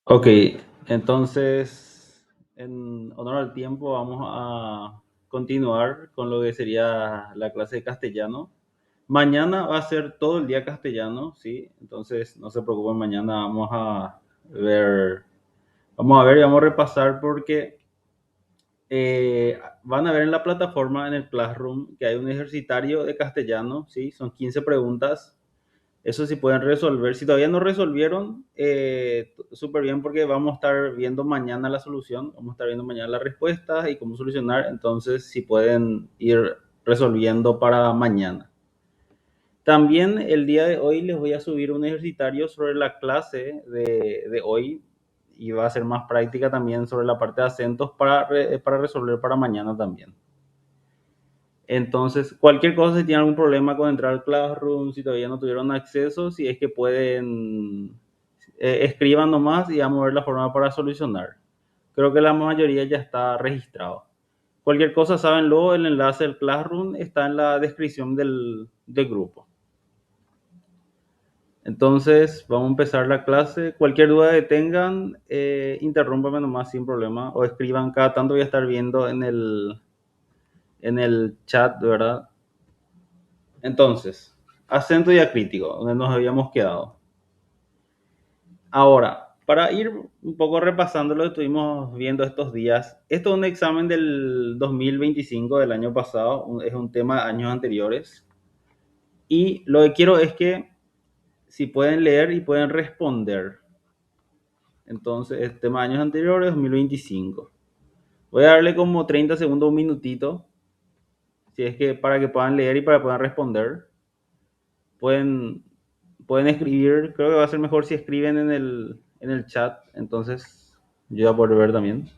Ok, entonces, en honor al tiempo, vamos a continuar con lo que sería la clase de castellano. Mañana va a ser todo el día castellano, ¿sí? Entonces, no se preocupen, mañana vamos a ver y vamos a repasar porque van a ver en la plataforma, en el Classroom, que hay un ejercitario de castellano, ¿sí? Son 15 preguntas. Eso sí pueden resolver. Si todavía no resolvieron, súper bien porque vamos a estar viendo mañana la solución, vamos a estar viendo mañana las respuestas y cómo solucionar. Entonces, si pueden ir resolviendo para mañana. También el día de hoy les voy a subir un ejercitario sobre la clase de hoy y va a ser más práctica también sobre la parte de acentos para resolver para mañana también. Entonces, cualquier cosa, si tienen algún problema con entrar al Classroom, si todavía no tuvieron acceso, si es que pueden, escriban nomás y vamos a ver la forma para solucionar. Creo que la mayoría ya está registrado. Cualquier cosa, sábenlo, el enlace del Classroom está en la descripción del grupo. Entonces, vamos a empezar la clase. Cualquier duda que tengan, interrúmpame nomás sin problema o escriban. Cada tanto voy a estar viendo en el chat, ¿verdad? Entonces, acento diacrítico, donde nos habíamos quedado. Ahora, para ir un poco repasando lo que estuvimos viendo estos días, esto es un examen del 2025, del año pasado, es un tema de años anteriores. Y lo que quiero es que si pueden leer y pueden responder. Entonces, el tema de años anteriores, 2025. Voy a darle como 30 segundos, un minutito, si es que para que puedan leer y para que puedan responder. Pueden, pueden escribir, creo que va a ser mejor si escriben en el chat, entonces yo voy a poder ver también.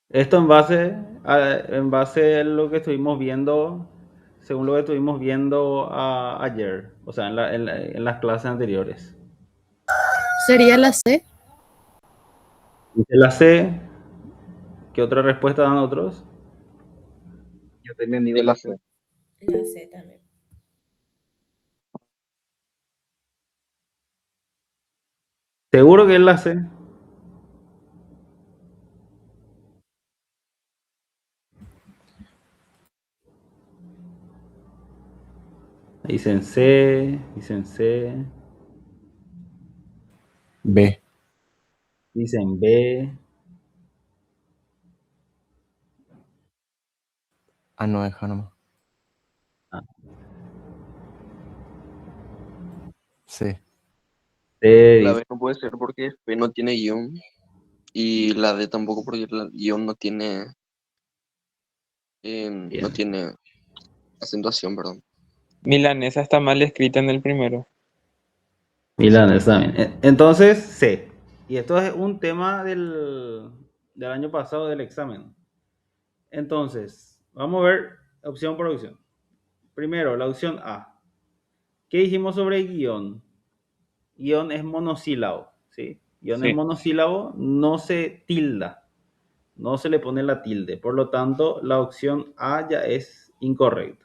Esto en base a lo que estuvimos viendo, según lo que estuvimos viendo ayer, o sea, en las clases anteriores. Sería la C. Dice la C, ¿qué otra respuesta dan otros? Yo tenía entendido Sí, la la C. C. La C también. Seguro que es la C. Dicen C, B. dicen B. Ah, no, deja nomás. Ah, C. C La dice, B no puede ser porque B no tiene guión. Y la D tampoco porque el guión no bien. tiene acentuación, perdón. Milanesa está mal escrita en el primero. Milan, está bien. Entonces, C. Y esto es un tema del año pasado del examen. Entonces, vamos a ver opción por opción. Primero, la opción A. ¿Qué dijimos sobre guión? Guión es monosílabo, ¿sí? Guión es Sí. monosílabo, no se tilda, no se le pone la tilde. Por lo tanto, la opción A ya es incorrecta.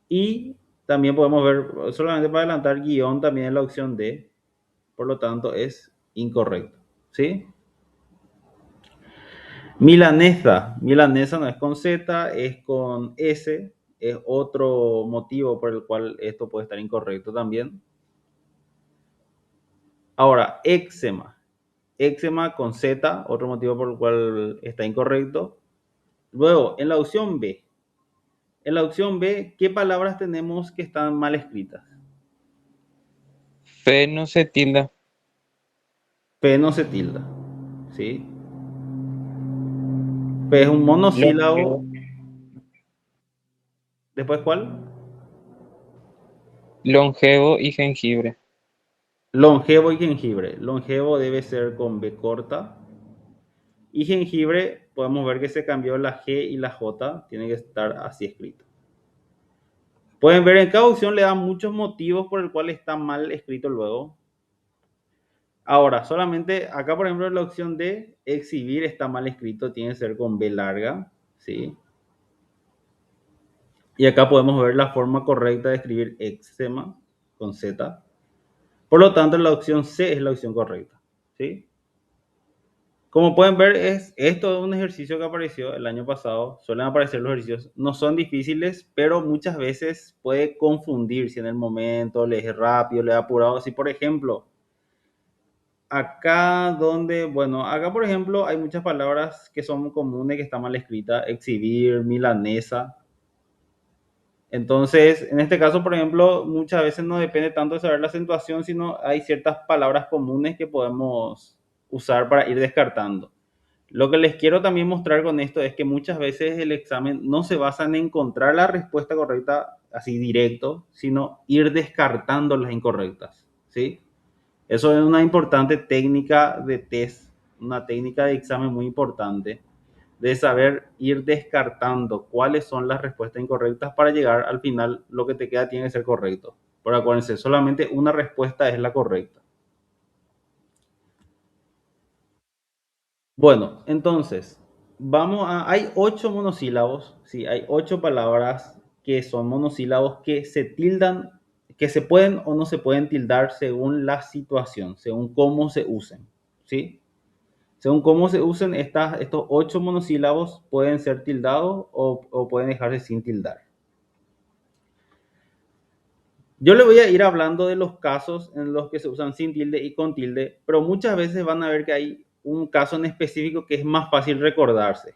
Y también podemos ver, solamente para adelantar, guión también es la opción D. Por lo tanto, es incorrecto, ¿sí? Milanesa no es con Z, es con S. Es otro motivo por el cual esto puede estar incorrecto también. Ahora, éxema. Éxema con Z, otro motivo por el cual está incorrecto. Luego, en la opción B. En la opción B, ¿qué palabras tenemos que están mal escritas? Fe no se tilda. P no se tilda, ¿sí? P es un monosílabo. Longevo. ¿Después cuál? Longevo y jengibre. Longevo y jengibre. Longevo debe ser con B corta. Y jengibre, podemos ver que se cambió la G y la J. Tiene que estar así escrito. Pueden ver en cada opción le dan muchos motivos por el cual está mal escrito luego. Ahora, solamente acá, por ejemplo, la opción de exhibir está mal escrito. Tiene que ser con B larga. ¿Sí? Y acá podemos ver la forma correcta de escribir eczema con Z. Por lo tanto, la opción C es la opción correcta. ¿Sí? Como pueden ver, es todo un ejercicio que apareció el año pasado. Suelen aparecer los ejercicios. No son difíciles, pero muchas veces puede confundir si en el momento le es rápido, le es apurado. Si, por ejemplo, acá por ejemplo hay muchas palabras que son comunes que están mal escritas. Exhibir, milanesa. Entonces, en este caso, por ejemplo, muchas veces no depende tanto de saber la acentuación, sino hay ciertas palabras comunes que podemos usar para ir descartando. Lo que les quiero también mostrar con esto es que muchas veces el examen no se basa en encontrar la respuesta correcta así directo, sino ir descartando las incorrectas, ¿sí? Eso es una importante técnica de test, una técnica de examen muy importante, de saber ir descartando cuáles son las respuestas incorrectas para llegar al final, lo que te queda tiene que ser correcto. Pero acuérdense, solamente una respuesta es la correcta. Bueno, entonces, hay 8 monosílabos, sí, hay 8 palabras que son monosílabos que se tildan, que se pueden o no se pueden tildar según la situación, según cómo se usen, ¿sí? Según cómo se usen estos 8 monosílabos pueden ser tildados o pueden dejarse sin tildar. Yo le voy a ir hablando de los casos en los que se usan sin tilde y con tilde, pero muchas veces van a ver que hay un caso en específico que es más fácil recordarse.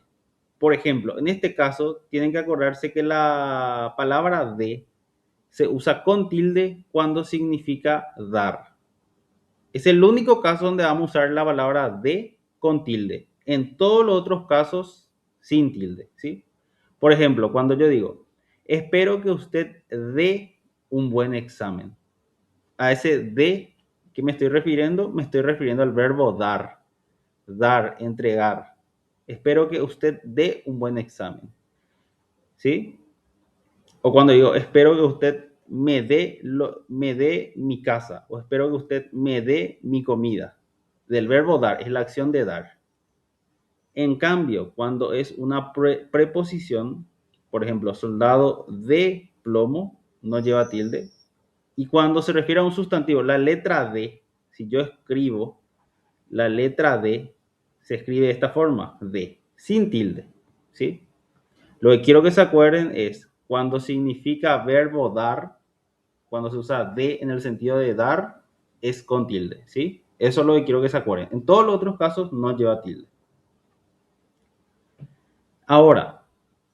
Por ejemplo, en este caso tienen que acordarse que la palabra de se usa con tilde cuando significa dar. Es el único caso donde vamos a usar la palabra de con tilde. En todos los otros casos, sin tilde, ¿sí? Por ejemplo, cuando yo digo, espero que usted dé un buen examen. A ese de que me estoy refiriendo al verbo dar, entregar. Espero que usted dé un buen examen, ¿sí? O cuando digo, espero que usted me dé mi casa, o espero que usted me dé mi comida. Del verbo dar, es la acción de dar. En cambio, cuando es una preposición, por ejemplo, soldado de plomo, no lleva tilde. Y cuando se refiere a un sustantivo, la letra D, si yo escribo la letra D, se escribe de esta forma, D, sin tilde, ¿sí? Lo que quiero que se acuerden es cuando significa verbo dar, cuando se usa de en el sentido de dar, es con tilde, ¿sí? Eso es lo que quiero que se acuerden. En todos los otros casos no lleva tilde. Ahora,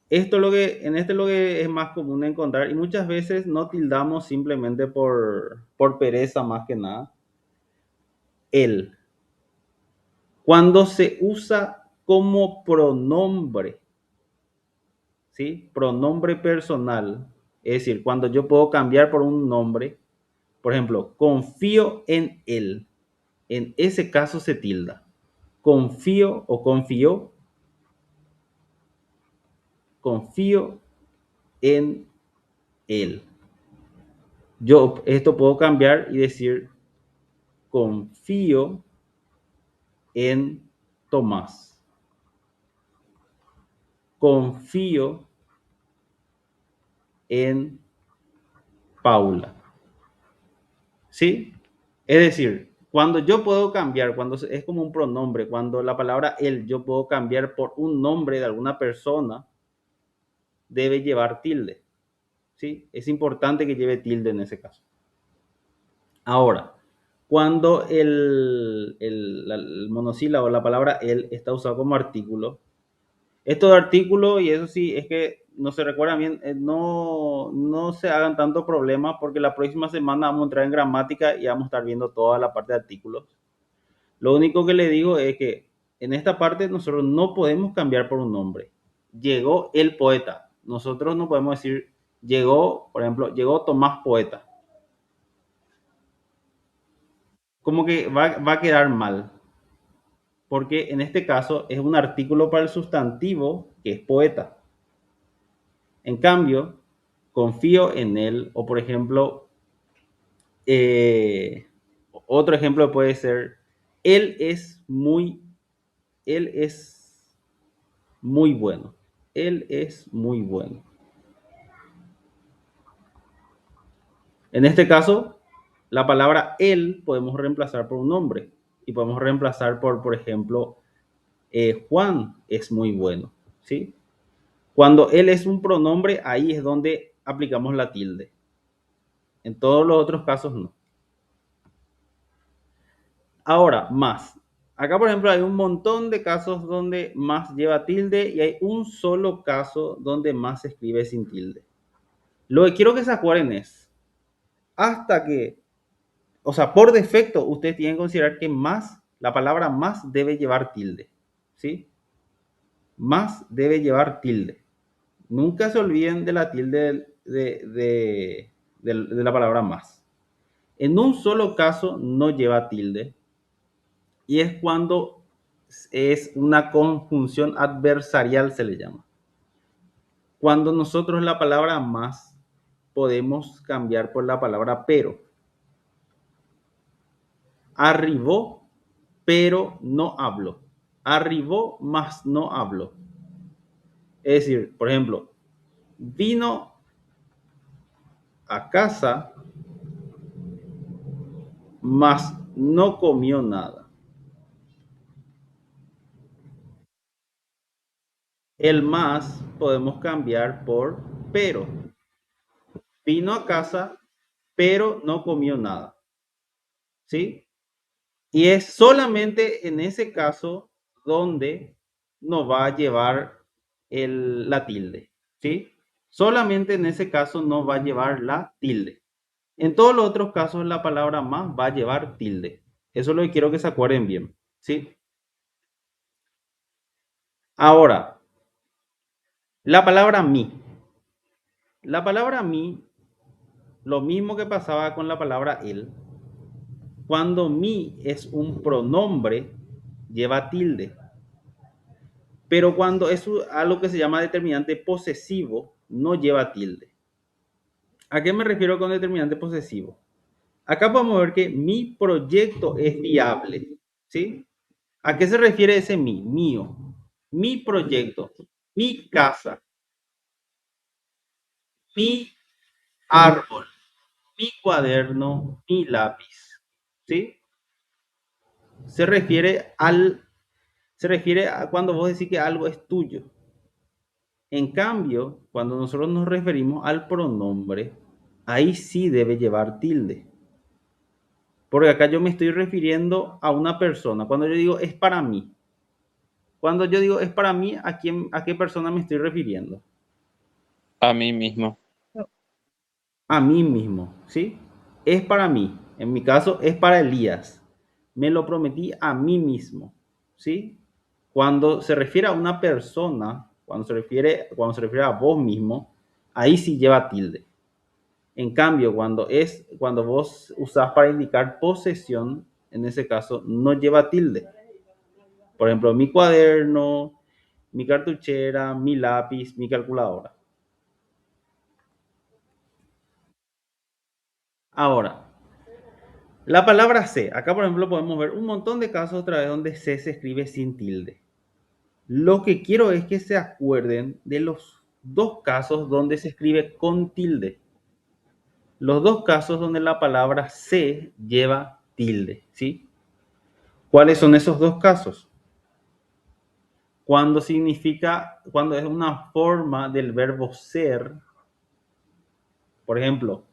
en este es lo que es más común de encontrar y muchas veces no tildamos simplemente por pereza más que nada. El. Cuando se usa como pronombre, ¿sí? Pronombre personal, es decir, cuando yo puedo cambiar por un nombre, por ejemplo, confío en él, en ese caso se tilda. Confío o confío en él. Yo esto puedo cambiar y decir confío en Tomás. Confío en Paula. ¿Sí? Es decir, cuando yo puedo cambiar, cuando es como un pronombre, cuando la palabra él yo puedo cambiar por un nombre de alguna persona, debe llevar tilde. ¿Sí? Es importante que lleve tilde en ese caso. Ahora, cuando el monosílabo, la palabra él, está usado como artículo, esto de artículo, y eso sí, es que no se recuerda bien, no se hagan tanto problemas porque la próxima semana vamos a entrar en gramática y vamos a estar viendo toda la parte de artículos. Lo único que le digo es que en esta parte nosotros no podemos cambiar por un nombre. Llegó el poeta. Nosotros no podemos decir llegó, por ejemplo, llegó Tomás Poeta. Como que va a quedar mal. Porque en este caso es un artículo para el sustantivo que es poeta. En cambio, confío en él, o por ejemplo, eh, otro ejemplo puede ser, él es muy, él es muy bueno, él es muy bueno. En este caso, la palabra él podemos reemplazar por un nombre y podemos reemplazar por ejemplo, Juan es muy bueno, ¿sí? Cuando él es un pronombre, ahí es donde aplicamos la tilde. En todos los otros casos no. Ahora, más. Acá, por ejemplo, hay un montón de casos donde más lleva tilde y hay un solo caso donde más se escribe sin tilde. Lo que quiero que se acuerden es, hasta que, o sea, por defecto, ustedes tienen que considerar que más, la palabra más debe llevar tilde, ¿sí? Más debe llevar tilde. Nunca se olviden de la tilde de la palabra más. En un solo caso no lleva tilde y es cuando es una conjunción adversarial, se le llama. Cuando nosotros la palabra más podemos cambiar por la palabra pero. Arribó, pero no habló. Arribó, más no habló. Es decir, por ejemplo, vino a casa, mas no comió nada. El más podemos cambiar por pero. Vino a casa, pero no comió nada. ¿Sí? Y es solamente en ese caso donde nos va a llevar la tilde. ¿Sí? Solamente en ese caso nos va a llevar la tilde. En todos los otros casos la palabra más va a llevar tilde. Eso es lo que quiero que se acuerden bien. ¿Sí? Ahora, la palabra mi. La palabra mi, lo mismo que pasaba con la palabra él. Cuando mi es un pronombre, lleva tilde. Pero cuando es algo que se llama determinante posesivo, no lleva tilde. ¿A qué me refiero con determinante posesivo? Acá podemos ver que mi proyecto es viable. ¿Sí? ¿A qué se refiere ese mi? Mío. Mi proyecto, mi casa, mi árbol, mi cuaderno, mi lápiz. ¿Sí? Se refiere a cuando vos decís que algo es tuyo. En cambio, cuando nosotros nos referimos al pronombre, ahí sí debe llevar tilde. Porque acá yo me estoy refiriendo a una persona. Cuando yo digo es para mí. Cuando yo digo es para mí, ¿a qué persona me estoy refiriendo? A mí mismo. A mí mismo, ¿sí? Es para mí. En mi caso, es para Elías. Me lo prometí a mí mismo, ¿sí? Cuando se refiere a una persona, cuando se refiere a vos mismo, ahí sí lleva tilde. En cambio, cuando vos usás para indicar posesión, en ese caso no lleva tilde. Por ejemplo, mi cuaderno, mi cartuchera, mi lápiz, mi calculadora. Ahora, la palabra se. Acá, por ejemplo, podemos ver un montón de casos otra vez donde se escribe sin tilde. Lo que quiero es que se acuerden de los dos casos donde se escribe con tilde. Los dos casos donde la palabra se lleva tilde, ¿sí? ¿Cuáles son esos dos casos? Cuando es una forma del verbo ser, por ejemplo,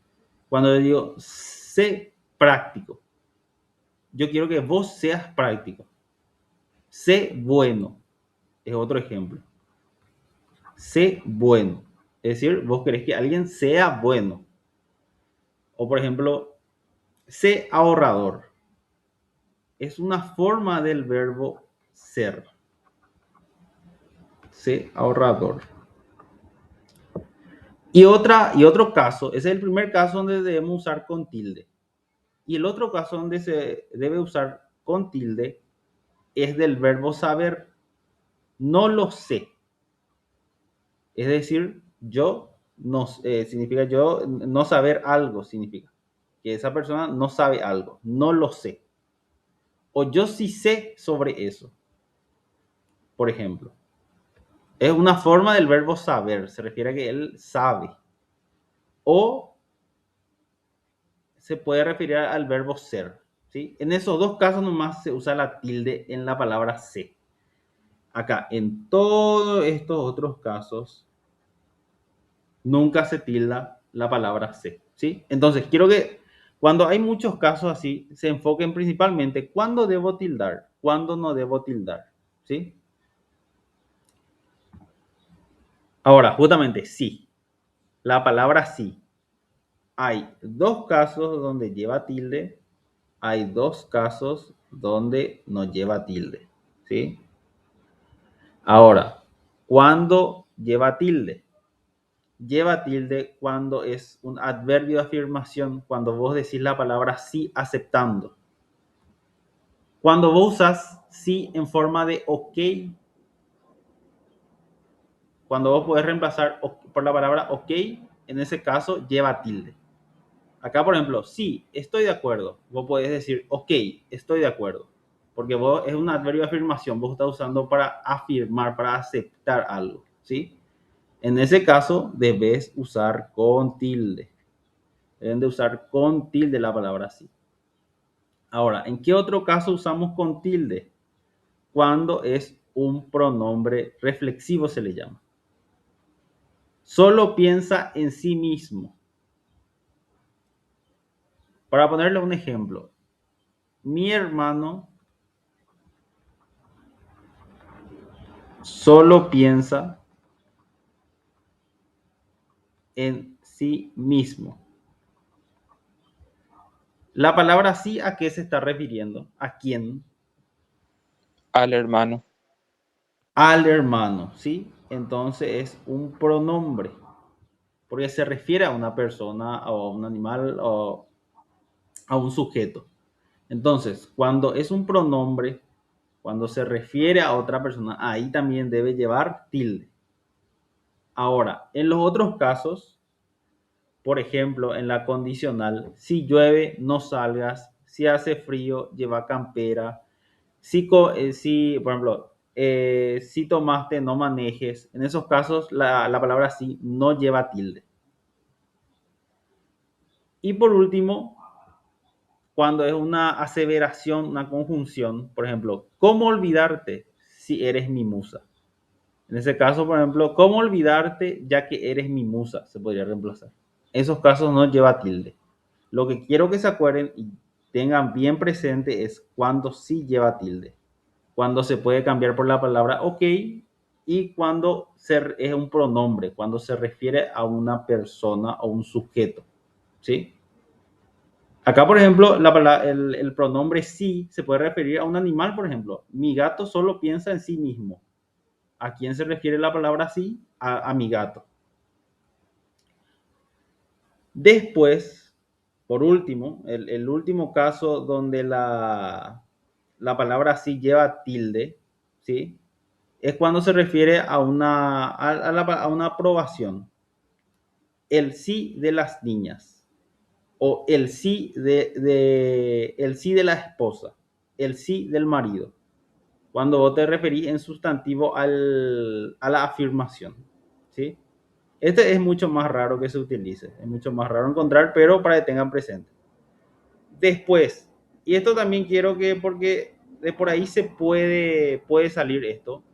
cuando yo digo sé práctico, yo quiero que vos seas práctico. Sé bueno, es otro ejemplo. Sé bueno, es decir, vos querés que alguien sea bueno. O por ejemplo, sé ahorrador. Es una forma del verbo ser. Sé ahorrador. Y otro caso, ese es el primer caso donde debemos usar con tilde. Y el otro caso donde se debe usar con tilde es del verbo saber. No lo sé. Es decir, yo no, significa yo no saber algo, significa que esa persona no sabe algo, no lo sé. O yo sí sé sobre eso, por ejemplo. Es una forma del verbo saber, se refiere a que él sabe. O se puede referir al verbo ser, ¿sí? En esos dos casos nomás se usa la tilde en la palabra sé. Acá, en todos estos otros casos, nunca se tilda la palabra sé, ¿sí? Entonces, quiero que cuando hay muchos casos así, se enfoquen principalmente cuándo debo tildar, cuándo no debo tildar, ¿sí? Ahora, justamente sí, la palabra sí. Hay dos casos donde lleva tilde, hay dos casos donde no lleva tilde, ¿sí? Ahora, ¿cuándo lleva tilde? Lleva tilde cuando es un adverbio de afirmación, cuando vos decís la palabra sí aceptando. Cuando vos usas sí en forma de ok, cuando vos podés reemplazar por la palabra ok, en ese caso lleva tilde. Acá, por ejemplo, sí, estoy de acuerdo. Vos podés decir, ok, estoy de acuerdo. Porque vos es un adverbio de afirmación, vos estás usando para afirmar, para aceptar algo, ¿sí? En ese caso, debes usar con tilde. Deben de usar con tilde la palabra sí. Ahora, ¿en qué otro caso usamos con tilde? Cuando es un pronombre reflexivo se le llama. Solo piensa en sí mismo. Para ponerle un ejemplo, mi hermano solo piensa en sí mismo. La palabra sí, ¿a qué se está refiriendo? ¿A quién? Al hermano. Al hermano, ¿sí? Entonces es un pronombre, porque se refiere a una persona o a un animal o a un sujeto. Entonces, cuando es un pronombre, cuando se refiere a otra persona, ahí también debe llevar tilde. Ahora, en los otros casos, por ejemplo, en la condicional, si llueve, no salgas, si hace frío, lleva campera, si por ejemplo, si tomaste, no manejes, en esos casos la palabra sí no lleva tilde. Y por último, cuando es una aseveración, una conjunción, por ejemplo, ¿cómo olvidarte si eres mi musa? En ese caso, por ejemplo, ¿cómo olvidarte ya que eres mi musa? Se podría reemplazar. Esos casos no lleva tilde. Lo que quiero que se acuerden y tengan bien presente es cuando sí lleva tilde. Cuando se puede cambiar por la palabra ok y cuando es un pronombre, cuando se refiere a una persona o un sujeto. ¿Sí? Acá, por ejemplo, el pronombre sí se puede referir a un animal, por ejemplo. Mi gato solo piensa en sí mismo. ¿A quién se refiere la palabra sí? A mi gato. Después, por último, el último caso donde la palabra sí lleva tilde, ¿sí? Es cuando se refiere a una aprobación. El sí de las niñas o el sí el sí de la esposa, el sí del marido. Cuando vos te referís en sustantivo a la afirmación, ¿sí? Este es mucho más raro que se utilice, es mucho más raro encontrar, pero para que tengan presente. Después, y esto también quiero que, porque de por ahí puede salir esto,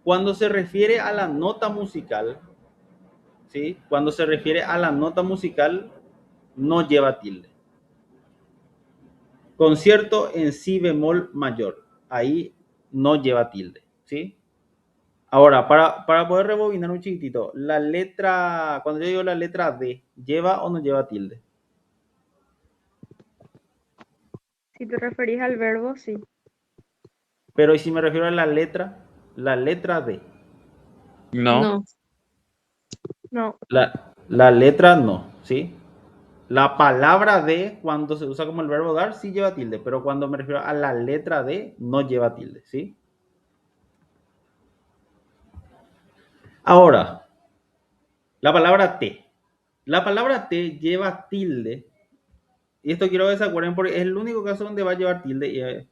cuando se refiere a la nota musical, ¿sí? Cuando se refiere a la nota musical, no lleva tilde. Concierto en si bemol mayor, ahí no lleva tilde, ¿sí? Ahora, para poder rebobinar un chiquitito, la letra, cuando yo digo la letra D, ¿lleva o no lleva tilde? Si te referís al verbo, sí. Pero ¿y si me refiero a la letra D? No. No, no. La letra no, ¿sí? La palabra D, cuando se usa como el verbo dar, sí lleva tilde, pero cuando me refiero a la letra D, no lleva tilde, ¿sí? Ahora, la palabra T. La palabra T lleva tilde, y esto quiero que se acuerden porque es el único caso donde va a llevar tilde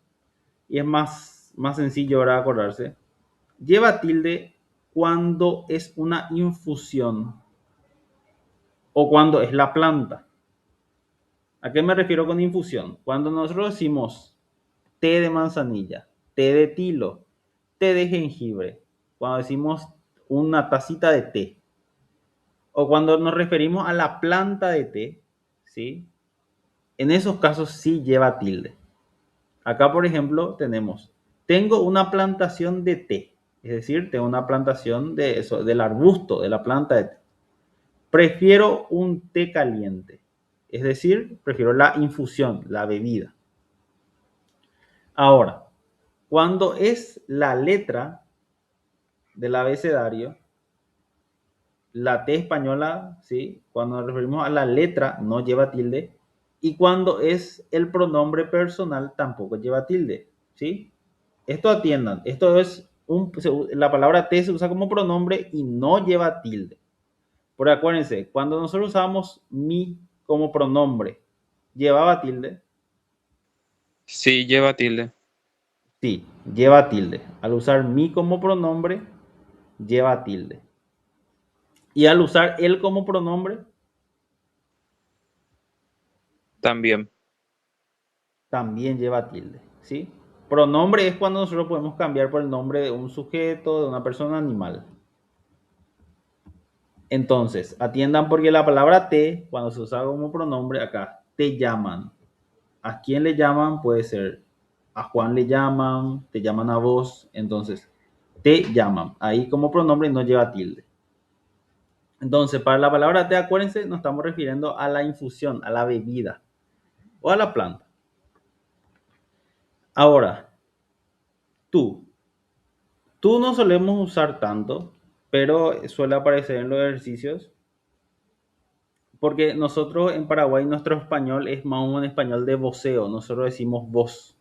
y es más sencillo ahora acordarse. Lleva tilde cuando es una infusión o cuando es la planta. ¿A qué me refiero con infusión? Cuando nosotros decimos té de manzanilla, té de tilo, té de jengibre, cuando decimos una tacita de té, o cuando nos referimos a la planta de té, ¿sí? En esos casos sí lleva tilde. Acá, por ejemplo, tenemos, tengo una plantación de té, es decir, tengo una plantación de eso, del arbusto, de la planta de té. Prefiero un té caliente, es decir, prefiero la infusión, la bebida. Ahora, cuando es la letra del abecedario, la T española, ¿sí? Cuando nos referimos a la letra, no lleva tilde. Y cuando es el pronombre personal, tampoco lleva tilde, ¿sí? Esto atiendan. Esto es la palabra T se usa como pronombre y no lleva tilde. Pero acuérdense, cuando nosotros usamos mi como pronombre, ¿llevaba tilde? Sí, lleva tilde. Sí, lleva tilde. Al usar mi como pronombre, lleva tilde. Y al usar él como pronombre, También. también lleva tilde, ¿sí? Pronombre es cuando nosotros podemos cambiar por el nombre de un sujeto, de una persona, animal. Entonces, atiendan porque la palabra te, cuando se usa como pronombre, acá, te llaman. ¿A quién le llaman? Puede ser a Juan le llaman, te llaman a vos, entonces, te llaman. Ahí como pronombre no lleva tilde. Entonces, para la palabra te, acuérdense, nos estamos refiriendo a la infusión, a la bebida o a la planta. Ahora, tú. Tú no solemos usar tanto, pero suele aparecer en los ejercicios. Porque nosotros en Paraguay, nuestro español es más un español de voceo. Nosotros decimos vos.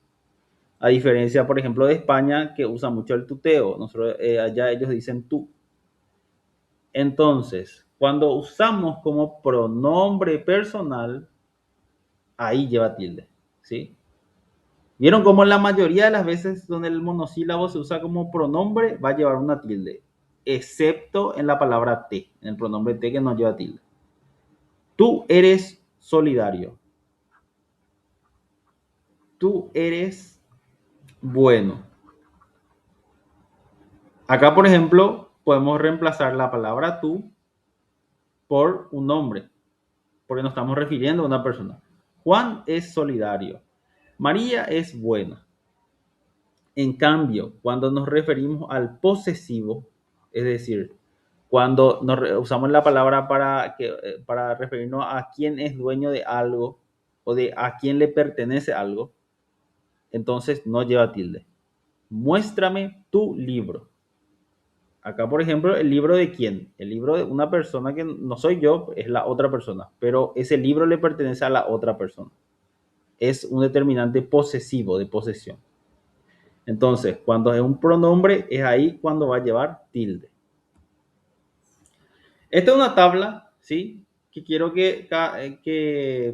A diferencia, por ejemplo, de España, que usa mucho el tuteo. Nosotros, allá ellos dicen tú. Entonces, cuando usamos como pronombre personal, ahí lleva tilde, ¿sí? ¿Vieron cómo la mayoría de las veces donde el monosílabo se usa como pronombre va a llevar una tilde? Excepto en la palabra te, en el pronombre te que no lleva tilde. Tú eres solidario. Tú eres bueno. Acá, por ejemplo, podemos reemplazar la palabra tú por un nombre, porque nos estamos refiriendo a una persona. Juan es solidario. María es buena. En cambio, cuando nos referimos al posesivo, es decir, cuando usamos la palabra para referirnos a quién es dueño de algo o de a quién le pertenece algo, entonces no lleva tilde. Muéstrame tu libro. Acá, por ejemplo, ¿el libro de quién? El libro de una persona que no soy yo, es la otra persona, pero ese libro le pertenece a la otra persona. Es un determinante posesivo, de posesión. Entonces, cuando es un pronombre, es ahí cuando va a llevar tilde. Esta es una tabla, ¿sí? Que quiero que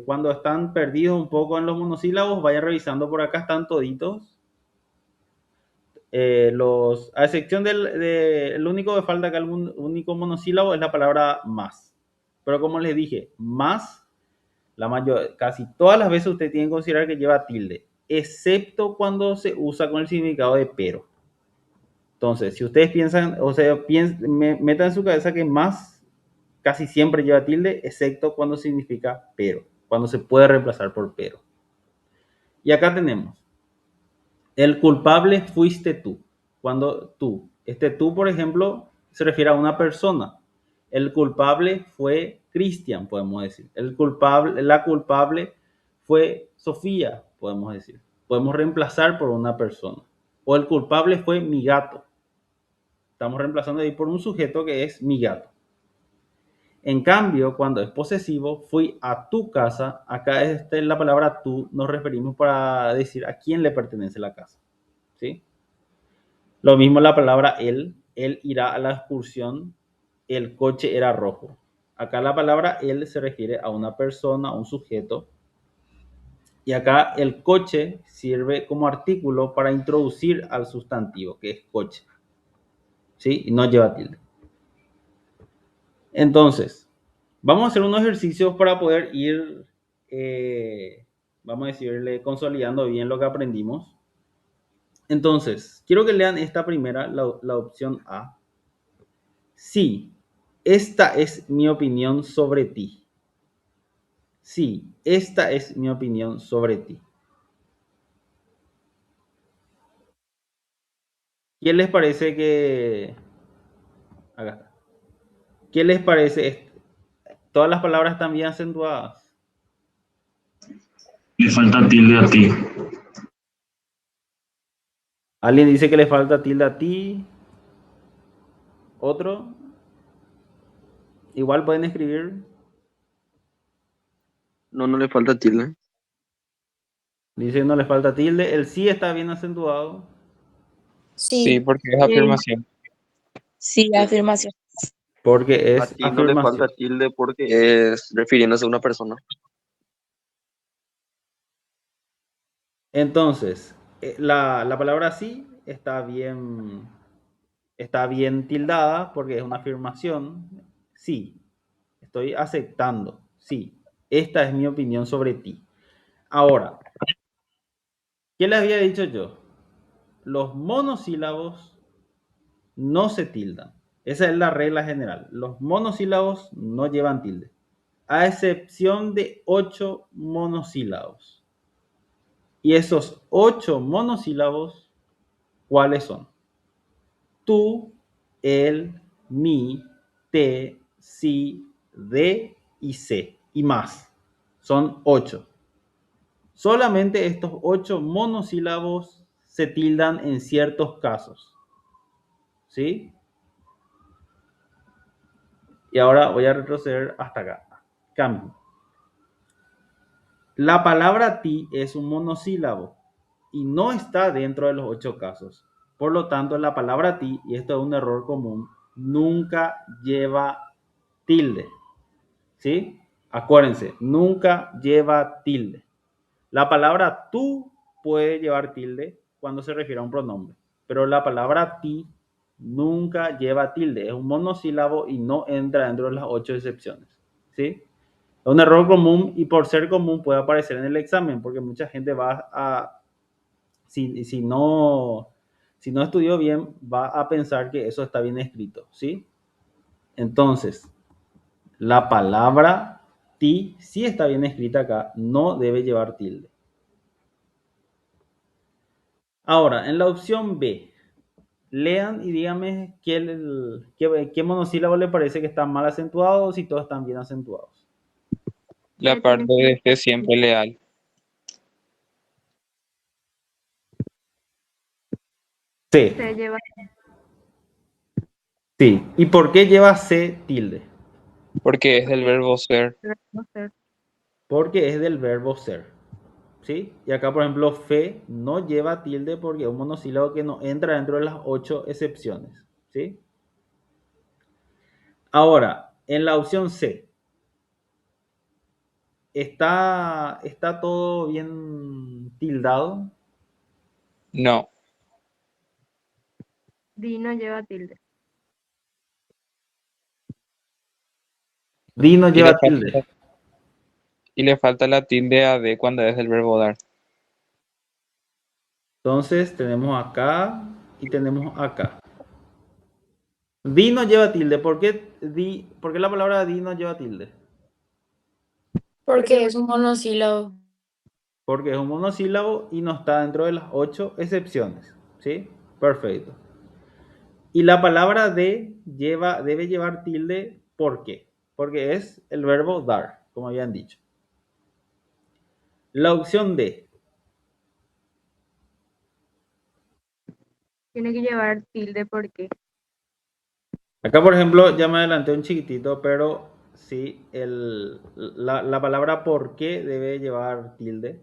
cuando están perdidos un poco en los monosílabos, vayan revisando por acá, están toditos. A excepción el único que falta acá, el único monosílabo, es la palabra más. Pero como les dije, más, casi todas las veces usted tiene que considerar que lleva tilde, excepto cuando se usa con el significado de pero. Entonces, si ustedes piensan, o sea, metan en su cabeza que más casi siempre lleva tilde, excepto cuando significa pero, cuando se puede reemplazar por pero. Y acá tenemos, el culpable fuiste tú. Cuando tú, tú, por ejemplo, se refiere a una persona. El culpable fue Cristian, podemos decir. La culpable fue Sofía, podemos decir. Podemos reemplazar por una persona. O el culpable fue mi gato. Estamos reemplazando ahí por un sujeto que es mi gato. En cambio, cuando es posesivo, fui a tu casa. Acá es la palabra tú, nos referimos para decir a quién le pertenece la casa. ¿Sí? Lo mismo la palabra él irá a la excursión, el coche era rojo. Acá la palabra él se refiere a una persona, a un sujeto. Y acá el coche sirve como artículo para introducir al sustantivo, que es coche. ¿Sí? Y no lleva tilde. Entonces, vamos a hacer unos ejercicios para poder ir vamos a decirle, consolidando bien lo que aprendimos. Entonces, quiero que lean esta primera, la opción A. Sí, esta es mi opinión sobre ti. Sí, esta es mi opinión sobre ti. ¿Qué les parece que... Acá está. ¿Qué les parece? Todas las palabras están bien acentuadas. Le falta tilde a ti. Alguien dice que le falta tilde a ti. Otro. Igual pueden escribir. No, no le falta tilde. Dice no le falta tilde. El sí está bien acentuado. Sí, Sí, porque es Sí. afirmación. sí, afirmación. Porque A es ti no le falta afirmación. tilde porque es refiriéndose a una persona. Entonces, la palabra sí está bien tildada porque es una afirmación. Sí, estoy aceptando. Sí, esta es mi opinión sobre ti. Ahora, ¿qué les había dicho yo? Los monosílabos no se tildan. Esa es la regla general. Los monosílabos no llevan tilde, a excepción de 8 monosílabos. Y esos 8 monosílabos, ¿cuáles son? Tú, él, mi, te, si, de y se. Y más. Son 8. Solamente estos 8 monosílabos se tildan en ciertos casos. ¿Sí? Y ahora voy a retroceder hasta acá. Cambio. La palabra ti es un monosílabo y no está dentro de los 8 casos. Por lo tanto, la palabra ti, y esto es un error común, nunca lleva tilde. ¿Sí? Acuérdense, nunca lleva tilde. La palabra tú puede llevar tilde cuando se refiere a un pronombre, pero la palabra ti nunca lleva tilde. Es un monosílabo y no entra dentro de las 8 excepciones. ¿Sí? Es un error común y por ser común puede aparecer en el examen porque mucha gente va a, si no estudió bien, va a pensar que eso está bien escrito. ¿Sí? Entonces, la palabra ti sí está bien escrita acá, no debe llevar tilde. Ahora, en la opción B, lean y díganme qué monosílabo le parece que está mal acentuado o si todos están bien acentuados. La Se parte tiene de este siempre leal. C, se lleva sí. ¿Y por qué lleva C tilde? Porque es del verbo ser. no sé. Porque es del verbo ser. ¿Sí? Y acá, por ejemplo, fe no lleva tilde porque es un monosílabo que no entra dentro de las 8 excepciones. ¿Sí? Ahora, en la opción C, ¿está todo bien tildado? No. Di no lleva tilde. Di no Y lleva le tilde. falta, y le falta la tilde a de cuando es del verbo dar. Entonces tenemos acá y tenemos acá. Di no lleva tilde. ¿Por qué la palabra di no lleva tilde? Porque es un monosílabo. Porque es un monosílabo y no está dentro de las 8 excepciones. ¿Sí? Perfecto. Y la palabra debe llevar tilde. ¿Por qué? Porque es el verbo dar, como habían dicho. La opción D. Tiene que llevar tilde porque Acá, por ejemplo, ya me adelanté un chiquitito, pero sí, la palabra por qué debe llevar tilde.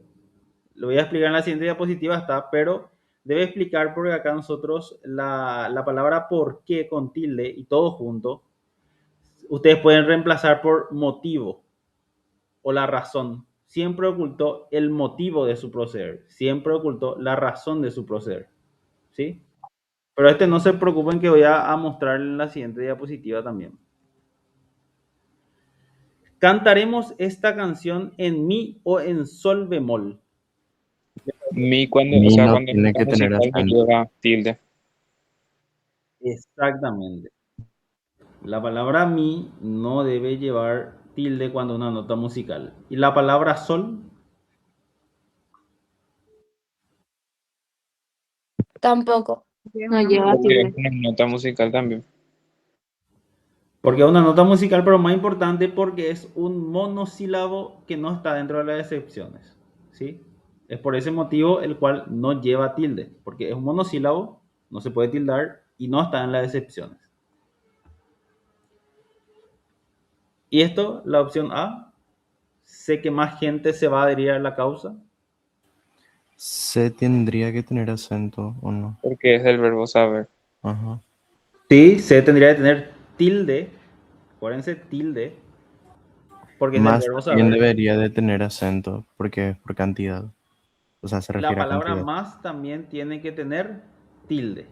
Lo voy a explicar en la siguiente diapositiva, está, pero debe explicar porque acá nosotros la palabra por qué con tilde y todo junto, ustedes pueden reemplazar por motivo o la razón. Siempre ocultó el motivo de su proceder, siempre ocultó la razón de su proceder. ¿Sí? Pero no se preocupen que voy a mostrar en la siguiente diapositiva también. Cantaremos esta canción en mi o en sol bemol. Mi cuando, o Mi sea, no cuando tiene nota que tener musical no acento. lleva tilde. Exactamente. La palabra mi no debe llevar tilde cuando una nota musical. Y la palabra sol, Tampoco. No lleva Porque es tilde. una nota musical también. porque es una nota musical, pero más importante porque es un monosílabo que no está dentro de las excepciones. ¿Sí? Es por ese motivo el cual no lleva tilde, porque es un monosílabo, no se puede tildar y no está en las excepciones. Y esto, la opción A, sé que más gente se va a adherir a la causa. Se tendría que tener acento o no. Porque es del verbo saber. Ajá. Sí, se tendría que tener tilde, acuérdense tilde, porque es del Más verbo también saber. debería de tener acento porque es por cantidad. O sea, se La refiere a palabra cantidad. más también tiene que tener tilde,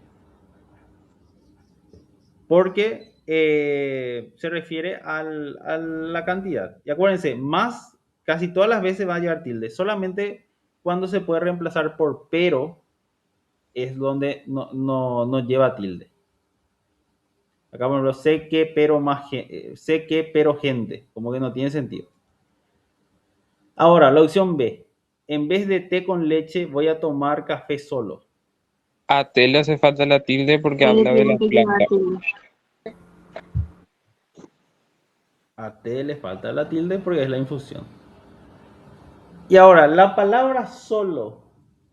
porque se refiere a la cantidad. Y acuérdense, más casi todas las veces va a llevar tilde, solamente cuando se puede reemplazar por pero es donde no lleva tilde. Acá, por ejemplo, sé que pero sé que pero gente, como que no tiene sentido. Ahora, la opción B. En vez de té con leche, voy a tomar café solo. A T le hace falta la tilde porque Tilde habla de la tiene que llevar planta. tilde. A té le falta la tilde porque es la infusión. Y ahora, la palabra solo,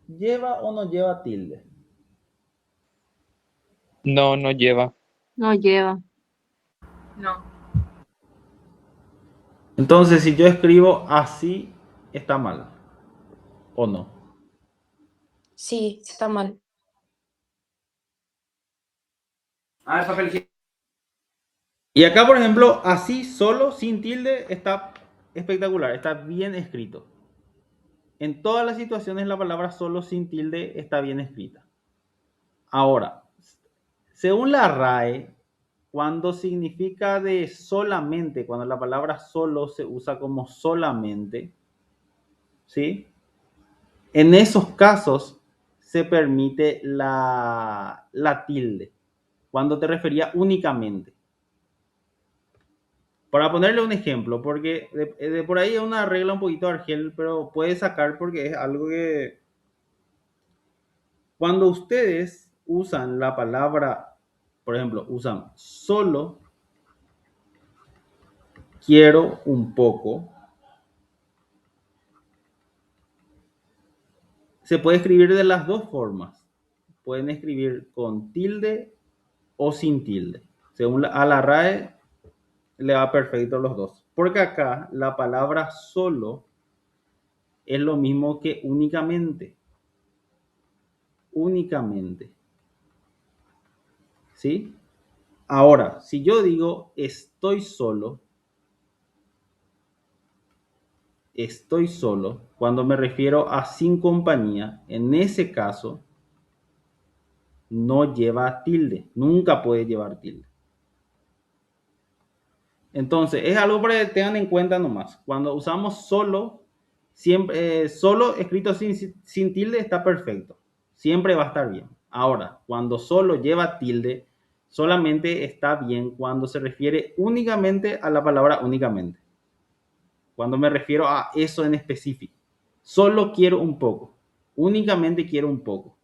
¿lleva o no lleva tilde? No, no lleva. No lleva. No. Entonces, si yo escribo así, está mal. ¿O no? Sí, está mal. El papel. Y acá, por ejemplo, así solo, sin tilde, está espectacular, está bien escrito. En todas las situaciones la palabra solo sin tilde está bien escrita. Ahora, según la RAE, cuando significa de solamente, cuando la palabra solo se usa como solamente, ¿sí? En esos casos se permite la tilde, cuando te refería únicamente. Para ponerle un ejemplo, porque de por ahí es una regla un poquito argel, pero puede sacar porque es algo que cuando ustedes usan la palabra, por ejemplo, usan solo, quiero un poco, se puede escribir de las dos formas. Pueden escribir con tilde o sin tilde. Según a la RAE le va perfecto los dos. Porque acá la palabra solo es lo mismo que únicamente. Únicamente. ¿Sí? Ahora, si yo digo estoy solo, cuando me refiero a sin compañía, en ese caso no lleva tilde, nunca puede llevar tilde. Entonces, es algo para que tengan en cuenta nomás. Cuando usamos solo, siempre, solo escrito sin tilde está perfecto. Siempre va a estar bien. Ahora, cuando solo lleva tilde, solamente está bien cuando se refiere únicamente a la palabra únicamente. Cuando me refiero a eso en específico. Solo quiero un poco. Únicamente quiero un poco.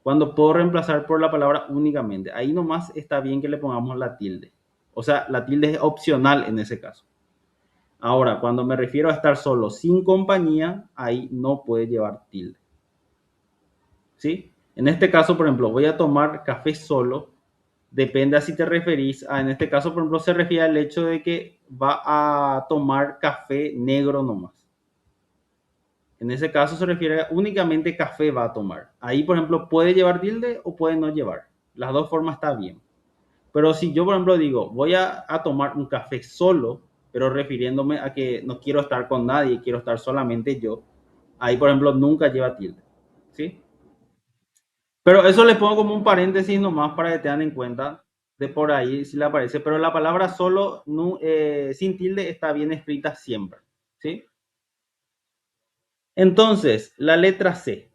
Cuando puedo reemplazar por la palabra únicamente. Ahí nomás está bien que le pongamos la tilde. O sea, la tilde es opcional en ese caso. Ahora, cuando me refiero a estar solo sin compañía, ahí no puede llevar tilde. ¿Sí? En este caso, por ejemplo, voy a tomar café solo. Depende a si te referís a, en este caso, por ejemplo, se refiere al hecho de que va a tomar café negro nomás. En ese caso se refiere a únicamente café va a tomar. Ahí, por ejemplo, puede llevar tilde o puede no llevar. Las dos formas está bien. Pero si yo, por ejemplo, digo, voy a tomar un café solo, pero refiriéndome a que no quiero estar con nadie, quiero estar solamente yo, ahí, por ejemplo, nunca lleva tilde. ¿Sí? Pero eso le pongo como un paréntesis nomás para que tengan en cuenta de por ahí si le aparece, pero la palabra solo sin tilde está bien escrita siempre, ¿sí? Entonces, la letra C.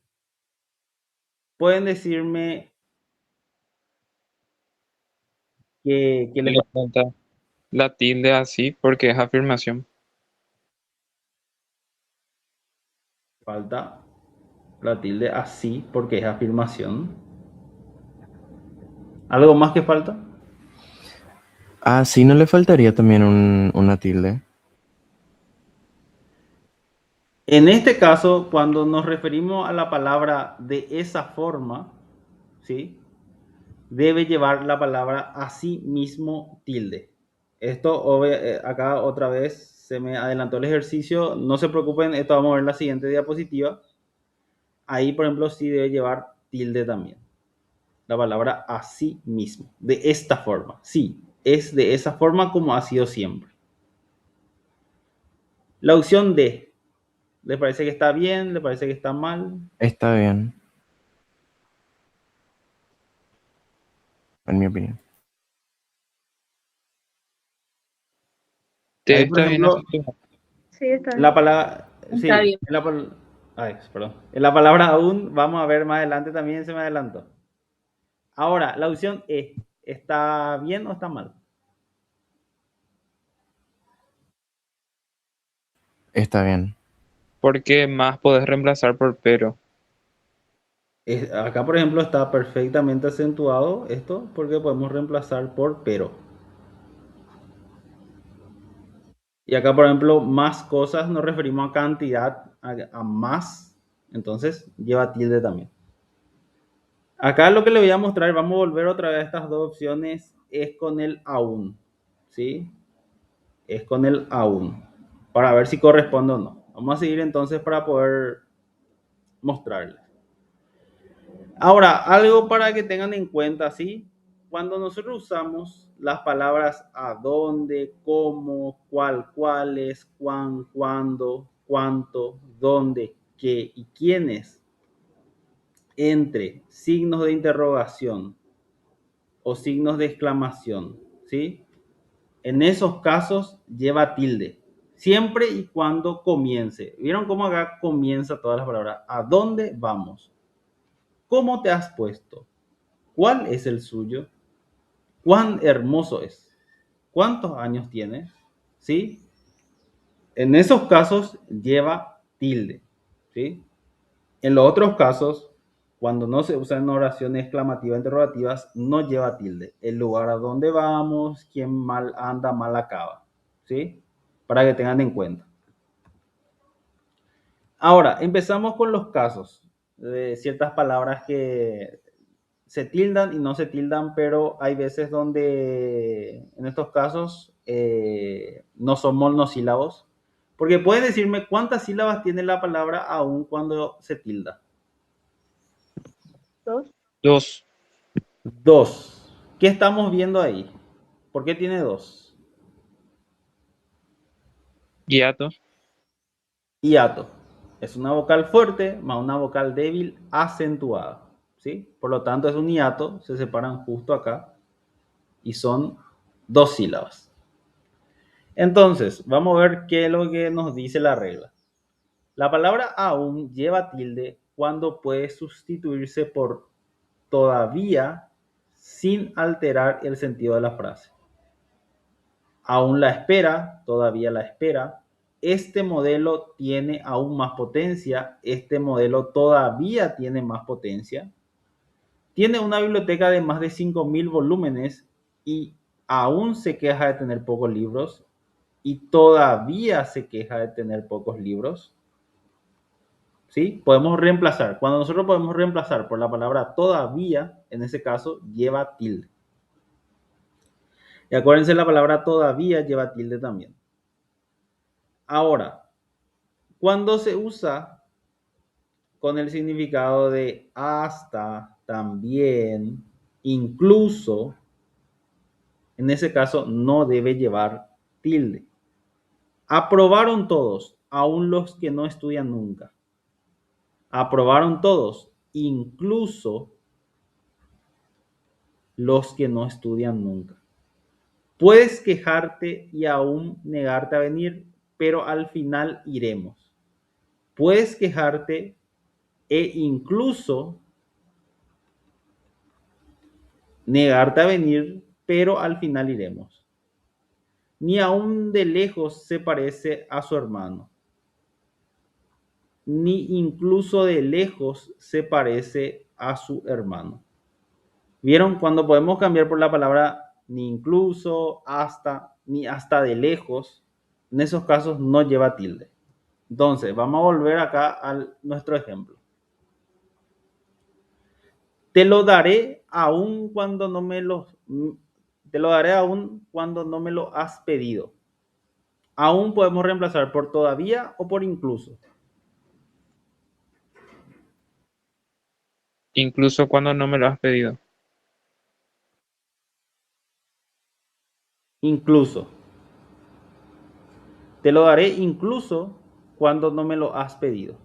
Pueden decirme que Y le le falta la tilde así porque es afirmación. falta la tilde así porque es afirmación. ¿Algo más que falta? Ah, sí, ¿no le faltaría también una tilde? En este caso, cuando nos referimos a la palabra de esa forma, ¿sí? Debe llevar la palabra así mismo tilde. Esto acá otra vez se me adelantó el ejercicio. No se preocupen, esto vamos a ver en la siguiente diapositiva. Ahí, por ejemplo, sí debe llevar tilde también. La palabra así mismo, de esta forma. Sí, es de esa forma como ha sido siempre. La opción D, ¿le parece que está bien? ¿Le parece que está mal? Está bien, en mi opinión. Te Ahí, por está bien ejemplo, acentuado. Sí, está la bien. palabra, sí, Está bien. en la palabra aún, vamos a ver más adelante también se me adelantó. Ahora, la opción E, ¿está bien o está mal? Está bien. Porque más podés reemplazar por pero. Acá, por ejemplo, está perfectamente acentuado esto porque podemos reemplazar por pero. Y acá, por ejemplo, más cosas nos referimos a cantidad, a más, entonces lleva tilde también. Acá lo que le voy a mostrar, vamos a volver otra vez a estas dos opciones, es con el aún, ¿sí? Es con el aún, para ver si corresponde o no. Vamos a seguir entonces para poder mostrarles. Ahora, algo para que tengan en cuenta, ¿sí? Cuando nosotros usamos las palabras a dónde, cómo, cuál, cuáles, cuán, cuándo, cuánto, dónde, qué y quiénes, entre signos de interrogación o signos de exclamación, ¿sí? En esos casos lleva tilde, siempre y cuando comience. ¿Vieron cómo acá comienza todas las palabras? ¿A dónde vamos? ¿Cómo te has puesto? ¿Cuál es el suyo? ¿Cuán hermoso es? ¿Cuántos años tiene? ¿Sí? En esos casos lleva tilde, ¿sí? En los otros casos, cuando no se usa en oraciones exclamativas interrogativas, no lleva tilde. El lugar a donde vamos, quien mal anda, mal acaba, ¿sí? Para que tengan en cuenta. Ahora, empezamos con los casos de ciertas palabras que se tildan y no se tildan, pero hay veces donde en estos casos no son monosílabos. Porque pueden decirme cuántas sílabas tiene la palabra aún cuando se tilda. Dos. 2. Dos. ¿Qué estamos viendo ahí? ¿Por qué tiene dos? Hiato. Hiato. Es una vocal fuerte más una vocal débil acentuada, ¿sí? Por lo tanto, es un hiato, se separan justo acá y son dos sílabas. Entonces, vamos a ver qué es lo que nos dice la regla. La palabra aún lleva tilde cuando puede sustituirse por todavía sin alterar el sentido de la frase. Aún la espera, todavía la espera. Este modelo tiene aún más potencia. Este modelo todavía tiene más potencia. Tiene una biblioteca de más de 5.000 volúmenes y aún se queja de tener pocos libros y todavía se queja de tener pocos libros. ¿Sí? Podemos reemplazar. Cuando nosotros podemos reemplazar por la palabra todavía, en ese caso lleva tilde. Y acuérdense, la palabra todavía lleva tilde también. Ahora, cuando se usa con el significado de hasta, también, incluso, en ese caso no debe llevar tilde. Aprobaron todos, aun los que no estudian nunca. Aprobaron todos, incluso los que no estudian nunca. Puedes quejarte y aún negarte a venir, pero al final iremos. Puedes quejarte e incluso negarte a venir, pero al final iremos. Ni aún de lejos se parece a su hermano, ni incluso de lejos se parece a su hermano. ¿Vieron? Cuando podemos cambiar por la palabra ni incluso, hasta, ni hasta de lejos, en esos casos no lleva tilde. Entonces, vamos a volver acá a nuestro ejemplo. Te lo daré aún cuando no me lo has pedido. Aún podemos reemplazar por todavía o por incluso. Incluso cuando no me lo has pedido. Incluso. Te lo daré incluso cuando no me lo has pedido.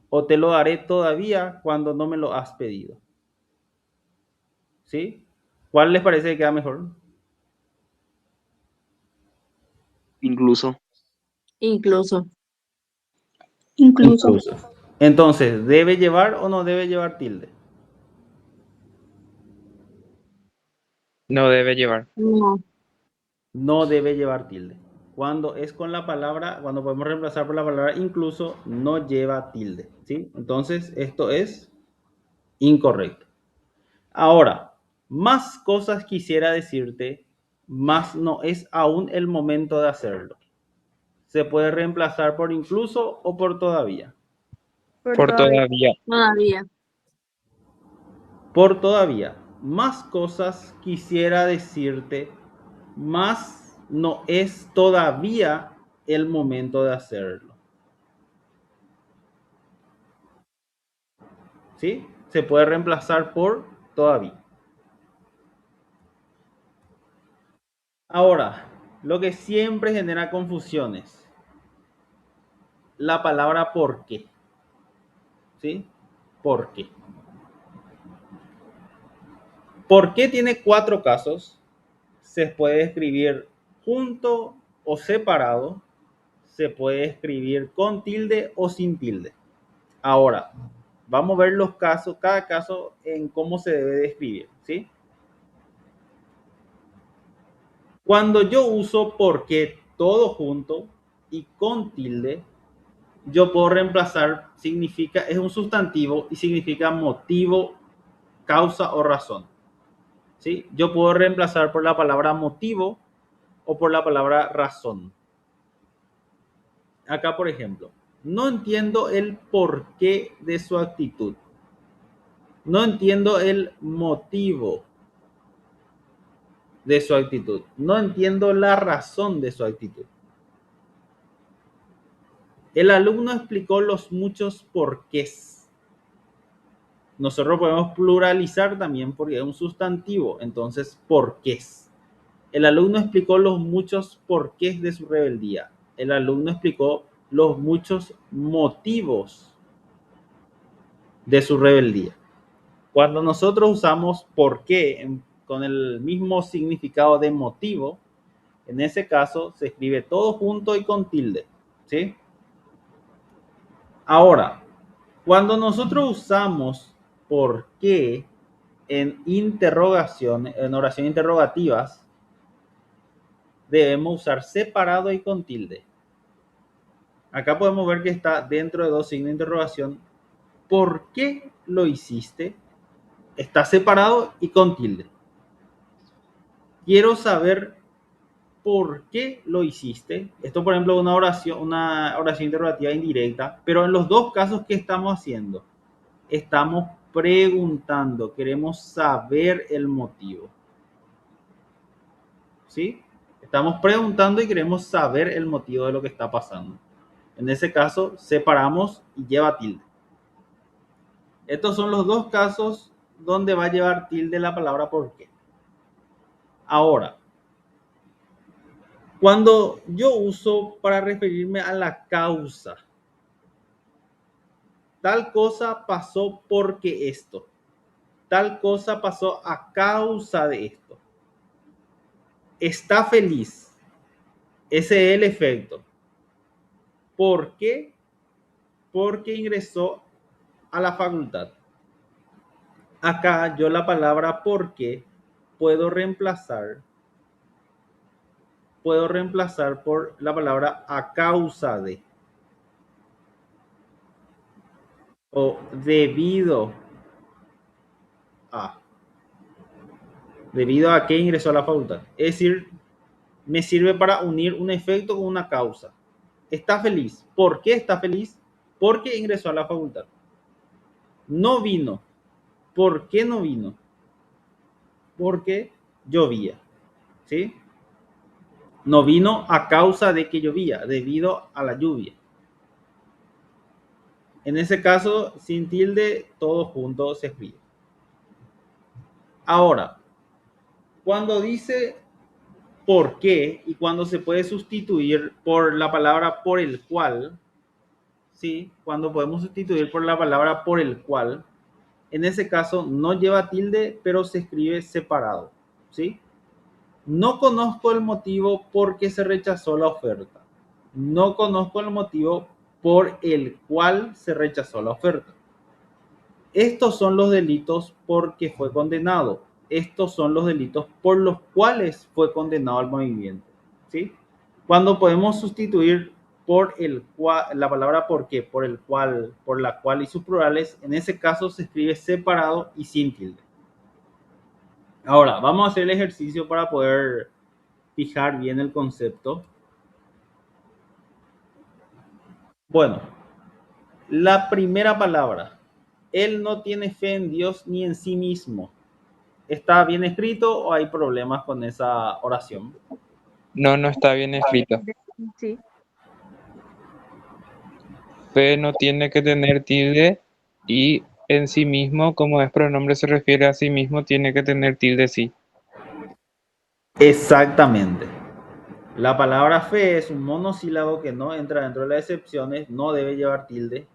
O te lo daré todavía cuando no me lo has pedido. ¿Sí? ¿Cuál les parece que queda mejor? Incluso. Incluso. Incluso. Entonces, ¿debe llevar o no debe llevar tilde? No debe llevar. No. No debe llevar tilde. Cuando es con la palabra, cuando podemos reemplazar por la palabra incluso, no lleva tilde. ¿Sí? Entonces, esto es incorrecto. Ahora, más cosas quisiera decirte, mas no es aún el momento de hacerlo. Se puede reemplazar por incluso o por todavía. Por todavía. Todavía. Por todavía. Más cosas quisiera decirte, mas no es todavía el momento de hacerlo. ¿Sí? Se puede reemplazar por todavía. Ahora, lo que siempre genera confusiones. La palabra por qué. ¿Sí? ¿Por qué? ¿Por qué tiene 4 casos? Se puede escribir junto o separado. Se puede escribir con tilde o sin tilde. Ahora, vamos a ver los casos, cada caso en cómo se debe de escribir, ¿sí? Cuando yo uso por qué todo junto y con tilde, yo puedo reemplazar, significa, es un sustantivo y significa motivo, causa o razón. ¿Sí? Yo puedo reemplazar por la palabra motivo o por la palabra razón. Acá, por ejemplo, no entiendo el porqué de su actitud. No entiendo el motivo de su actitud. No entiendo la razón de su actitud. El alumno explicó los muchos porqués. Nosotros podemos pluralizar también porque es un sustantivo, entonces porqués. El alumno explicó los muchos porqués de su rebeldía. El alumno explicó los muchos motivos de su rebeldía. Cuando nosotros usamos por qué con el mismo significado de motivo, en ese caso se escribe todo junto y con tilde, ¿sí? Ahora, cuando nosotros usamos por qué en interrogaciones, en oraciones interrogativas, debemos usar separado y con tilde. Acá podemos ver que está dentro de 2 signos de interrogación. ¿Por qué lo hiciste? Está separado y con tilde. Quiero saber por qué lo hiciste. Esto, por ejemplo, es una oración interrogativa indirecta, pero en los dos casos que estamos haciendo, estamos preguntando, queremos saber el motivo. ¿Sí? Estamos preguntando y queremos saber el motivo de lo que está pasando. En ese caso, separamos y lleva tilde. Estos son los dos casos donde va a llevar tilde la palabra por qué. Ahora, cuando yo uso para referirme a la causa, tal cosa pasó porque esto. tal cosa pasó a causa de esto. Está feliz. Ese es el efecto. ¿Por qué? Porque ingresó a la facultad. Acá yo la palabra por qué puedo reemplazar por la palabra a causa de o debido a. Debido a que ingresó a la facultad. Es decir, me sirve para unir un efecto con una causa. Está feliz. ¿Por qué está feliz? Porque ingresó a la facultad. No vino. ¿Por qué no vino? Porque llovía. ¿Sí? No vino a causa de que llovía, debido a la lluvia. En ese caso, sin tilde, todo junto se escribe. Ahora, cuando dice por qué y cuando se puede sustituir por la palabra por el cual, ¿sí? Cuando podemos sustituir por la palabra por el cual, en ese caso no lleva tilde, pero se escribe separado, ¿sí? No conozco el motivo por qué se rechazó la oferta. No conozco el motivo por el cual se rechazó la oferta. Estos son los delitos por que fue condenado. Estos son los delitos por los cuales fue condenado al movimiento, ¿sí? Cuando podemos sustituir por el cual, la palabra por qué, por el cual, por la cual y sus plurales, en ese caso se escribe separado y sin tilde. Ahora, vamos a hacer el ejercicio para poder fijar bien el concepto. Bueno, la primera palabra, él no tiene fe en Dios ni en sí mismo. ¿Está bien escrito o hay problemas con esa oración? No, no está bien escrito. Sí. Fe no tiene que tener tilde y en sí mismo, como es pronombre, se refiere a sí mismo, tiene que tener tilde sí. Exactamente. La palabra fe es un monosílabo que no entra dentro de las excepciones, no debe llevar tilde.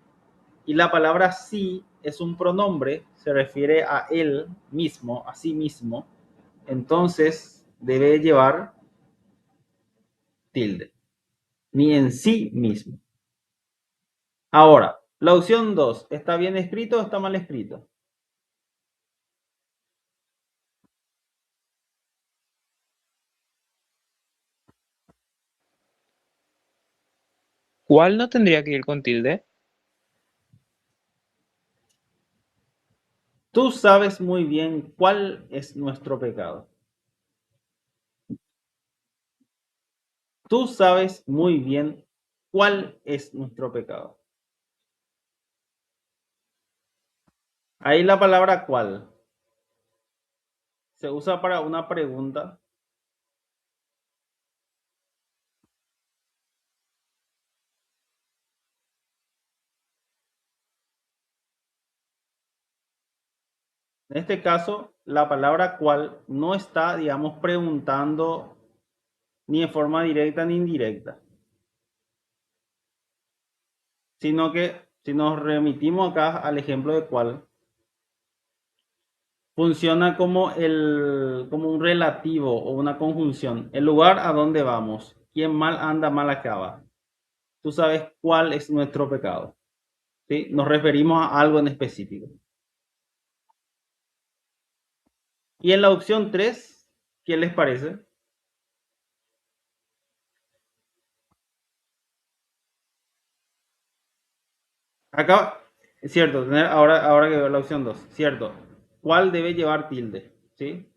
Y la palabra sí es un pronombre, se refiere a él mismo, a sí mismo. Entonces debe llevar tilde. Ni en sí mismo. Ahora, la opción 2, ¿está bien escrito o está mal escrito? ¿Cuál no tendría que ir con tilde? Tú sabes muy bien cuál es nuestro pecado. Tú sabes muy bien cuál es nuestro pecado. Ahí la palabra cuál se usa para una pregunta. En este caso, la palabra cuál no está, digamos, preguntando ni de forma directa ni indirecta, sino que si nos remitimos acá al ejemplo de cuál, funciona como un relativo o una conjunción. El lugar a donde vamos. Quien mal anda, mal acaba. Tú sabes cuál es nuestro pecado. ¿Sí? Nos referimos a algo en específico. Y en la opción 3, ¿qué les parece? Acá, es cierto, ahora que veo la opción 2, cierto. ¿Cuál debe llevar tilde? ¿Sí?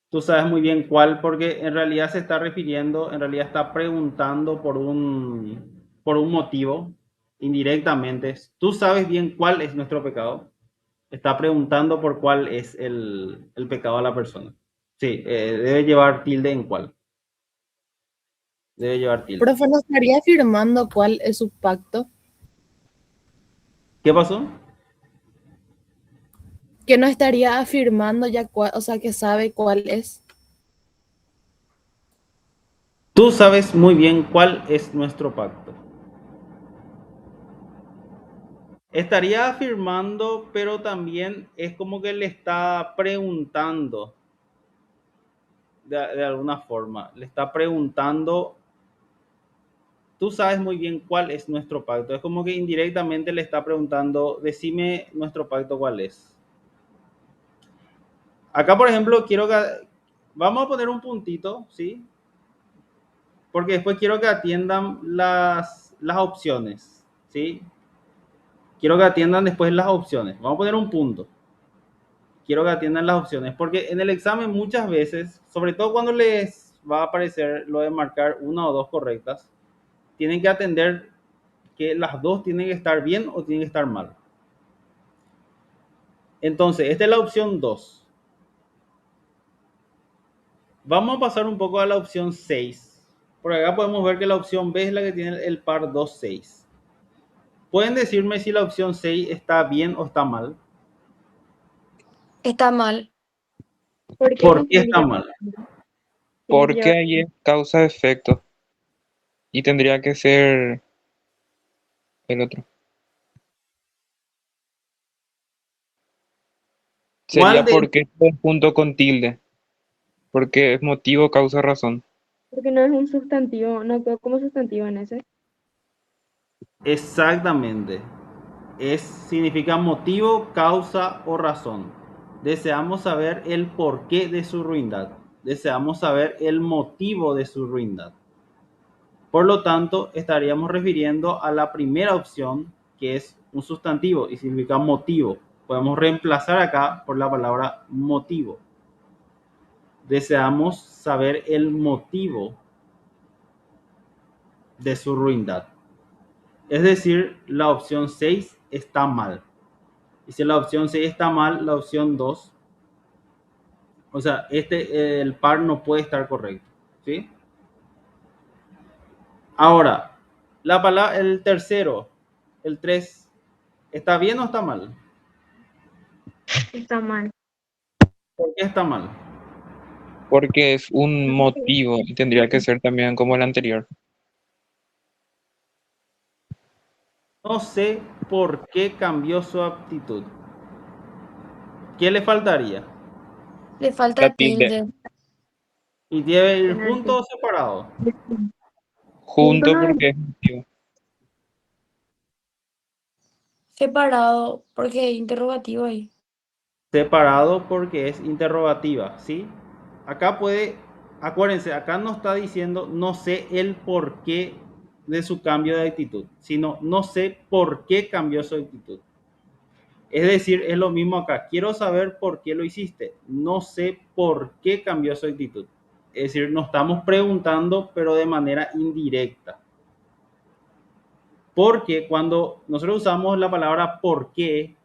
Tú sabes muy bien cuál, porque en realidad se está refiriendo, en realidad está preguntando por un motivo, indirectamente. Tú sabes bien cuál es nuestro pecado. Está preguntando por cuál es el pecado de la persona. Sí, debe llevar tilde en cuál. Debe llevar tilde. Profe, ¿no estaría afirmando cuál es su pacto? ¿Qué pasó? Que no estaría afirmando ya cuál, o sea, que sabe cuál es. Tú sabes muy bien cuál es nuestro pacto. Estaría afirmando, pero también es como que le está preguntando de alguna forma. Le está preguntando, tú sabes muy bien cuál es nuestro pacto. Es como que indirectamente le está preguntando, decime nuestro pacto cuál es. Acá, por ejemplo, quiero que... Vamos a poner un puntito, ¿sí? Porque después quiero que atiendan las opciones, ¿sí? Quiero que atiendan después las opciones. Vamos a poner un punto. Quiero que atiendan las opciones, porque en el examen muchas veces, sobre todo cuando les va a aparecer lo de marcar una o dos correctas, tienen que atender que las dos tienen que estar bien o tienen que estar mal. Entonces, esta es la opción 2. Vamos a pasar un poco a la opción 6. Por acá podemos ver que la opción B es la que tiene el par 2, 6. ¿Pueden decirme si la opción 6 está bien o está mal? Está mal. ¿Por qué ¿Por no qué está tendría mal? que Porque llevar? ahí es causa-efecto. Y tendría que ser el otro. ¿Cuál Sería de porque junto con tilde. Porque es motivo, causa, razón. Porque no es un sustantivo, no quedó como sustantivo en ese. exactamente? Significa motivo, causa o razón. Deseamos saber el porqué de su ruindad. Deseamos saber el motivo de su ruindad. Por lo tanto, estaríamos refiriendo a la primera opción, que es un sustantivo y significa motivo. Podemos reemplazar acá por la palabra motivo. Deseamos saber el motivo de su ruindad. Es decir, la opción 6 está mal. Y si la opción 6 está mal, la opción 2, o sea, el par no puede estar correcto. ¿Sí? Ahora, el tercero, el 3, ¿está bien o está mal? Está mal. ¿Por qué está mal? Porque es un motivo y tendría que ser también como el anterior. No sé por qué cambió su actitud. ¿Qué le faltaría? Le La falta tilde. tilde. ¿Y debe ir Tener junto o separado? punto Junto no porque es motivo. Separado, porque hay interrogativo ahí. Separado porque es interrogativa, ¿sí? Acá acuérdense, acá no está diciendo no sé el porqué de su cambio de actitud, sino no sé por qué cambió su actitud. Es decir, es lo mismo acá. Quiero saber por qué lo hiciste. No sé por qué cambió su actitud. Es decir, nos estamos preguntando, pero de manera indirecta. Porque cuando nosotros usamos la palabra por qué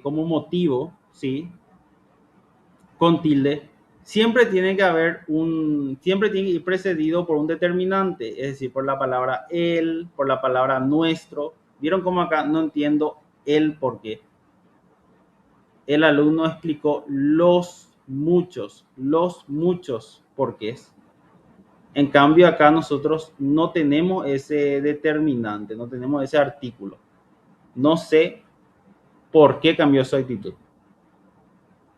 como motivo, ¿sí? Con tilde, siempre tiene que ir precedido por un determinante, es decir, por la palabra el, por la palabra nuestro. ¿Vieron cómo acá no entiendo el por qué? El alumno explicó los muchos porqués. En cambio, acá nosotros no tenemos ese determinante, no tenemos ese artículo. No sé por qué cambió su actitud.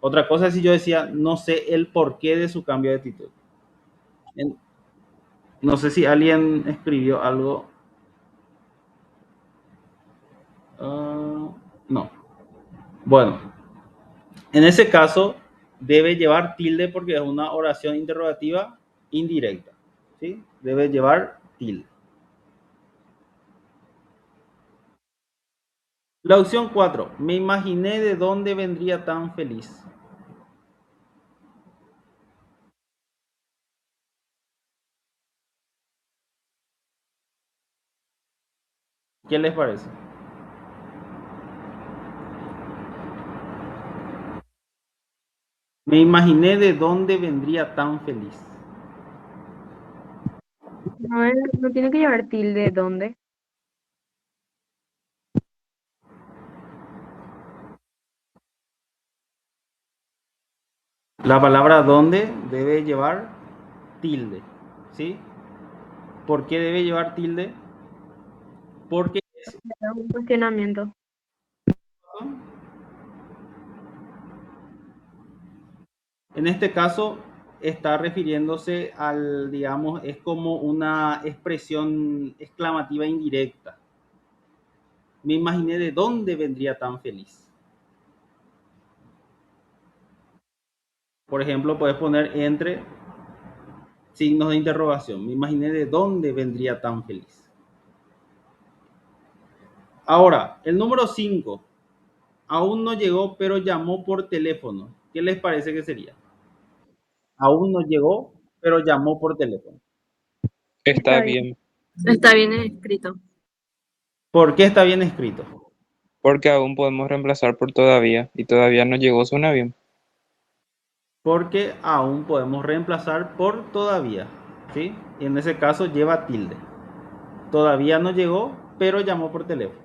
Otra cosa es si yo decía, no sé el porqué de su cambio de actitud. No sé si alguien escribió algo. No. Bueno, en ese caso debe llevar tilde porque es una oración interrogativa indirecta. ¿Sí? Debe llevar tilde. La opción 4. Me imaginé de dónde vendría tan feliz. ¿Qué les parece? Me imaginé de dónde vendría tan feliz. No, no tiene que llevar tilde, ¿dónde? La palabra dónde debe llevar tilde. ¿Sí? ¿Por qué debe llevar tilde? Porque es Un cuestionamiento. en este caso está refiriéndose al, digamos, es como una expresión exclamativa indirecta. Me imaginé de dónde vendría tan feliz. Por ejemplo, puedes poner entre signos de interrogación. Me imaginé de dónde vendría tan feliz. Ahora, el número 5. Aún no llegó, pero llamó por teléfono. ¿Qué les parece que sería? Aún no llegó, pero llamó por teléfono. Está Está bien. bien, Está bien escrito. ¿Por qué está bien escrito? porque aún podemos reemplazar por todavía, y todavía no llegó, suena bien. Porque aún podemos reemplazar por todavía, ¿sí? Y en ese caso lleva tilde. Todavía no llegó, pero llamó por teléfono.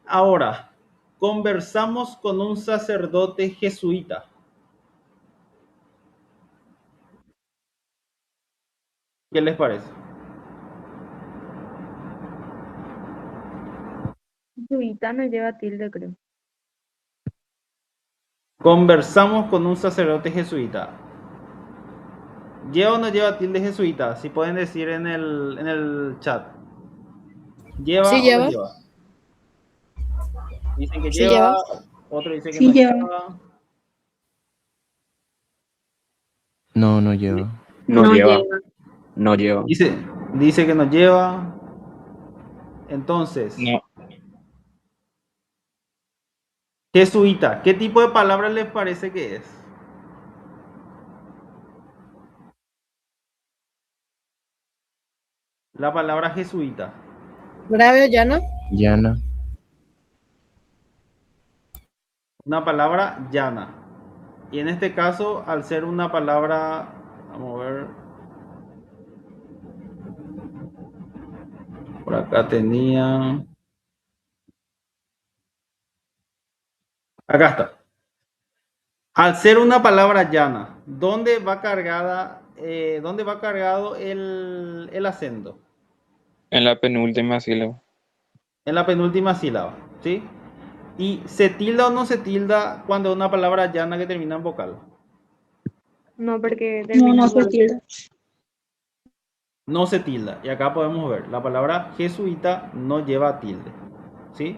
Ahora, conversamos con un sacerdote jesuita. ¿Qué les parece? Jesuita no lleva tilde, creo. Conversamos con un sacerdote jesuita. ¿Lleva o no lleva tilde jesuita? Si pueden decir en el chat. ¿Lleva Sí o no lleva, lleva? Dicen que sí lleva, lleva. otro dice que Sí no lleva. lleva. No, no lleva. No lleva. No lleva. Dice que no lleva. Entonces, No, jesuita, ¿qué tipo de palabra les parece que es? La palabra jesuita. Grave o llano. Llana. Una palabra llana. Y en este caso, al ser una palabra, vamos a ver. Por acá tenía. Acá está. Al ser una palabra llana, ¿dónde va cargada, dónde va cargado el acento? en la penúltima sílaba. En la penúltima sílaba, ¿sí? ¿Y se tilda o no se tilda cuando es una palabra llana que termina en vocal? No, porque No, termina no en se vocal. tilda. No se tilda. Y acá podemos ver, la palabra jesuita no lleva tilde, ¿sí?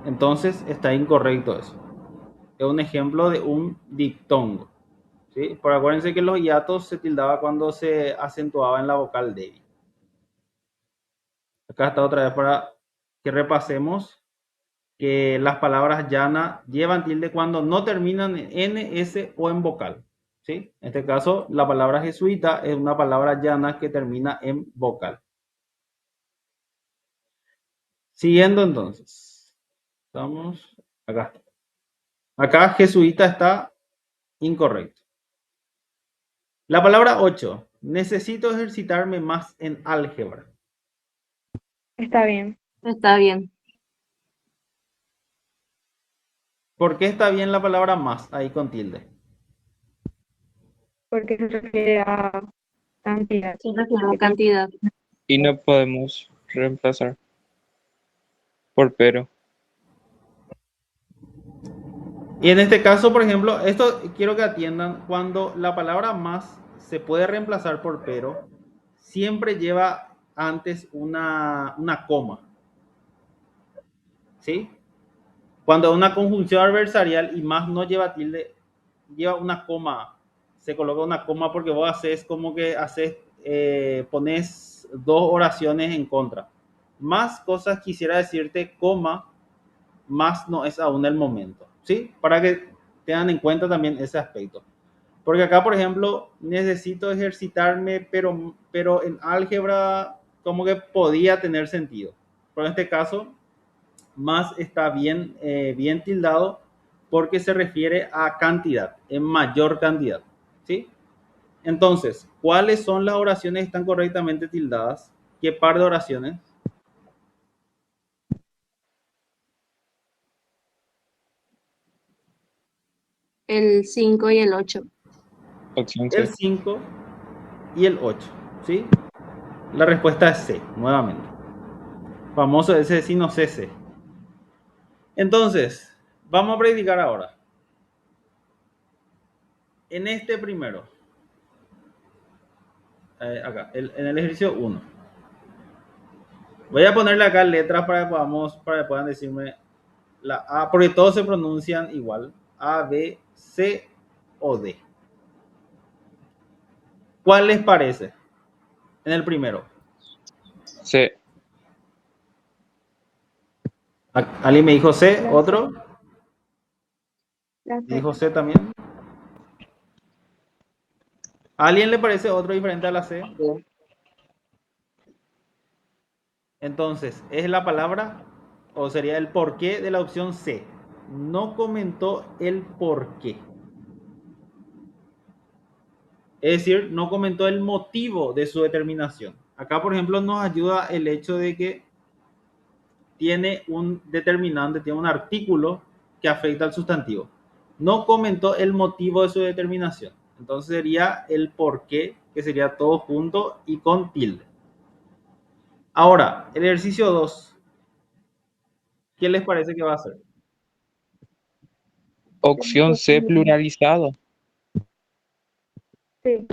Entonces está incorrecto eso. Es un ejemplo de un diptongo, ¿sí? Pero acuérdense que los hiatos se tildaba cuando se acentuaba en la vocal débil. Acá está otra vez para que repasemos que las palabras llana llevan tilde cuando no terminan en N, S o en vocal, ¿sí? En este caso, la palabra jesuita es una palabra llana que termina en vocal. Siguiendo entonces. Estamos acá. Acá jesuita está incorrecto. La palabra 8. Necesito ejercitarme más en álgebra. Está bien. Está bien. ¿Por qué está bien la palabra más ahí con tilde? Porque se refiere a cantidad. Se refiere a cantidad. Y no podemos reemplazar por pero. Y en este caso, por ejemplo, esto quiero que atiendan, cuando la palabra más se puede reemplazar por pero, siempre lleva antes una coma, ¿sí? Cuando una conjunción adversarial y más no lleva tilde, lleva una coma, se coloca una coma porque vos haces como que pones dos oraciones en contra. Más cosas quisiera decirte, coma, más no es aún el momento, ¿sí? Para que tengan en cuenta también ese aspecto. Porque acá, por ejemplo, necesito ejercitarme, pero en álgebra como que podía tener sentido. Pero en este caso, más está bien tildado porque se refiere a cantidad, en mayor cantidad, ¿sí? Entonces, ¿cuáles son las oraciones que están correctamente tildadas? ¿Qué par de oraciones? El 5 y el 8. Opción El C. 5 y el 8, ¿sí? La respuesta es C, nuevamente. Famoso ese sino cese. Entonces, vamos a practicar ahora. En este primero, acá, en el ejercicio 1. Voy a ponerle acá letras para que puedan decirme la A, porque todos se pronuncian igual. A, B, C o D. ¿Cuál les parece? En el primero. C. ¿Alguien me dijo C? La ¿Otro? La ¿Me C. dijo C también? ¿A alguien le parece otro diferente a la C? Entonces, ¿es la palabra o sería el porqué de la opción C? No comentó el porqué. Es decir, no comentó el motivo de su determinación. Acá, por ejemplo, nos ayuda el hecho de que tiene un determinante, tiene un artículo que afecta al sustantivo. No comentó el motivo de su determinación. Entonces sería el porqué, que sería todo junto y con tilde. Ahora, el ejercicio 2. ¿Qué les parece que va a ser? Opción C, pluralizado. Sí.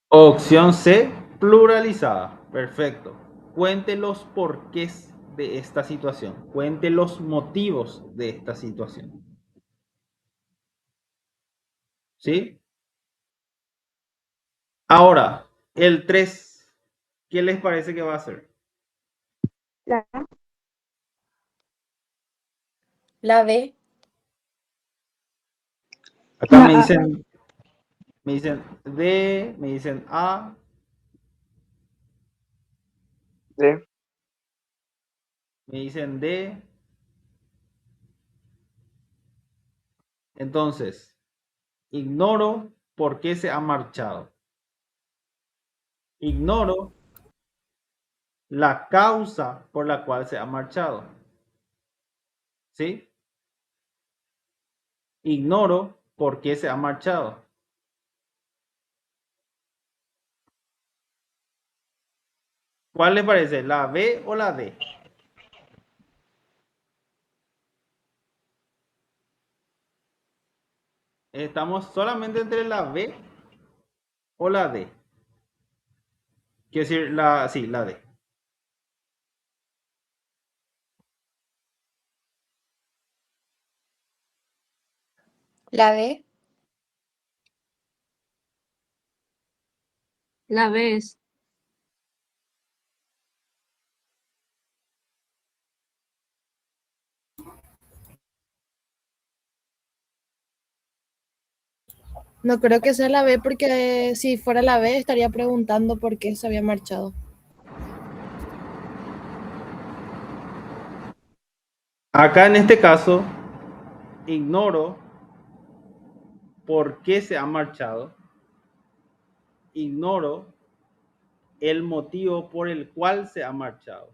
Opción C, pluralizada. Perfecto. Cuente los porqués de esta situación. Cuente los motivos de esta situación. ¿Sí? Ahora, el 3. ¿Qué les parece que va a ser? La La B. Acá La me A. dicen D, me dicen A, D. me dicen D. Entonces, ignoro por qué se ha marchado. Ignoro la causa por la cual se ha marchado. ¿Sí? Ignoro por qué se ha marchado. ¿Cuál le parece? ¿La B o la D? Estamos solamente entre la B o la D. Quiero decir, la D. La B. La ves. No creo que sea la B porque si fuera la B estaría preguntando por qué se había marchado. Acá en este caso, ignoro por qué se ha marchado. Ignoro el motivo por el cual se ha marchado.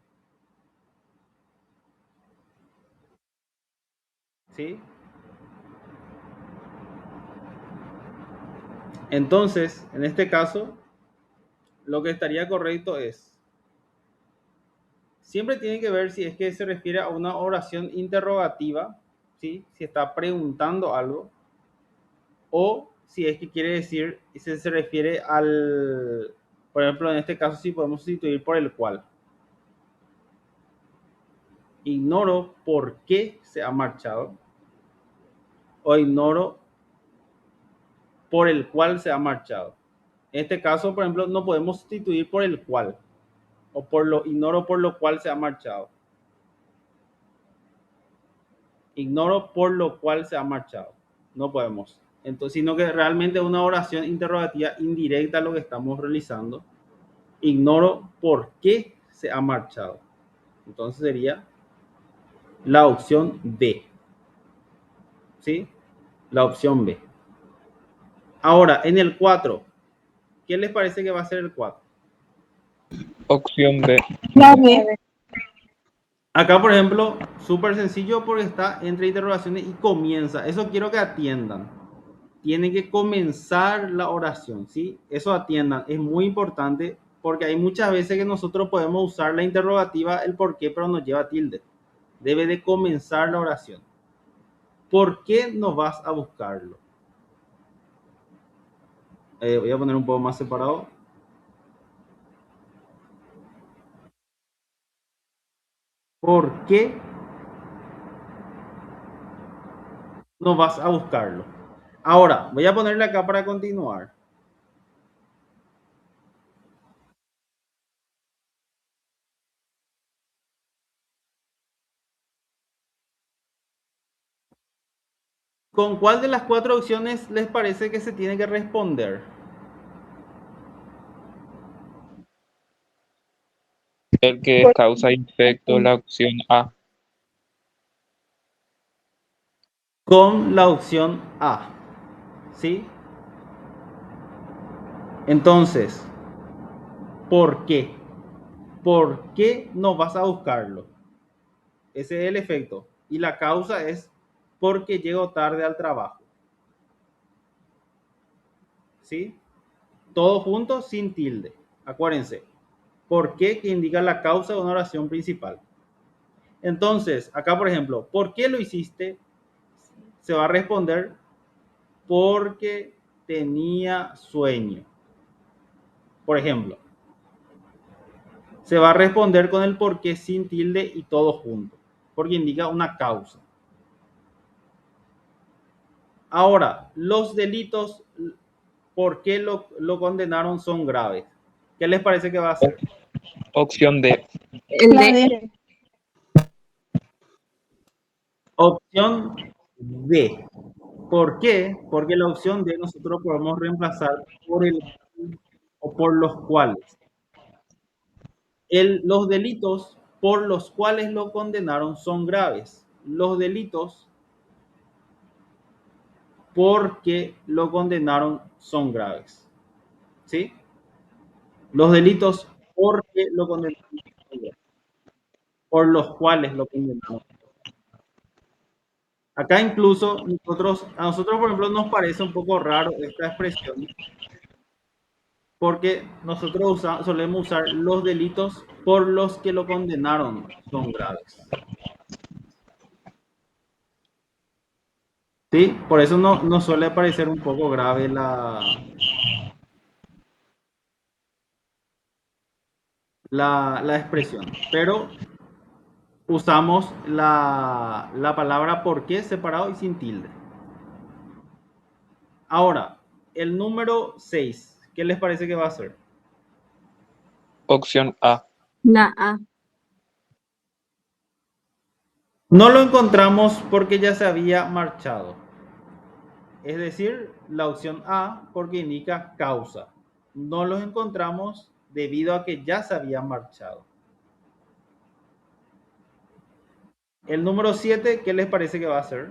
¿Sí? Entonces, en este caso, lo que estaría correcto es, siempre tiene que ver si es que se refiere a una oración interrogativa, ¿sí? Si está preguntando algo, o si es que quiere decir, si se refiere al, por ejemplo, en este caso, si podemos sustituir por el cual. Ignoro por qué se ha marchado, o ignoro por el cual se ha marchado. En este caso, por ejemplo, no podemos sustituir por el cual, o por lo ignoro por lo cual se ha marchado. Ignoro por lo cual se ha marchado. No podemos. Entonces, sino que realmente es una oración interrogativa indirecta lo que estamos realizando. Ignoro por qué se ha marchado. Entonces sería la opción B. ¿Sí? La opción B. Ahora, en el 4, ¿qué les parece que va a ser el 4? Opción B. La B. Acá, por ejemplo, súper sencillo porque está entre interrogaciones y comienza. Eso quiero que atiendan. Tiene que comenzar la oración, ¿sí? Eso atiendan. Es muy importante Porque hay muchas veces que nosotros podemos usar la interrogativa, el por qué, pero nos lleva tilde. Debe de comenzar la oración. ¿Por qué no vas a buscarlo? Voy a poner un poco más separado. ¿Por qué no vas a buscarlo? Ahora, voy a ponerle acá para continuar. ¿Con cuál de las 4 opciones les parece que se tiene que responder? El que es causa y efecto, la opción A. Con la opción A. ¿Sí? Entonces, ¿por qué? ¿Por qué no vas a buscarlo? Ese es el efecto. Y la causa es porque llego tarde al trabajo. ¿Sí? Todo junto sin tilde. Acuérdense. ¿Por qué? Que indica la causa de una oración principal. Entonces, acá por ejemplo, ¿por qué lo hiciste? Se va a responder porque tenía sueño. Por ejemplo, se va a responder con el por qué sin tilde y todo junto, porque indica una causa. Ahora, los delitos, ¿por qué lo condenaron? Son graves. ¿Qué les parece que va a hacer? Opción D. El La D. D. Opción D. ¿Por qué? Porque la opción D nosotros podemos reemplazar por el o por los cuales. Los delitos por los cuales lo condenaron son graves. Los delitos porque lo condenaron son graves. ¿Sí? Los delitos porque lo condenaron son graves. Por los cuales lo condenaron. Acá incluso a nosotros por ejemplo nos parece un poco raro esta expresión porque nosotros solemos usar los delitos por los que lo condenaron son graves. ¿Sí? Por eso nos suele parecer un poco grave la expresión. Pero usamos la palabra por qué separado y sin tilde. Ahora, el número 6, ¿qué les parece que va a ser? Opción A. La A. No lo encontramos porque ya se había marchado. Es decir, la opción A porque indica causa. No los encontramos debido a que ya se había marchado. El número 7, ¿qué les parece que va a ser?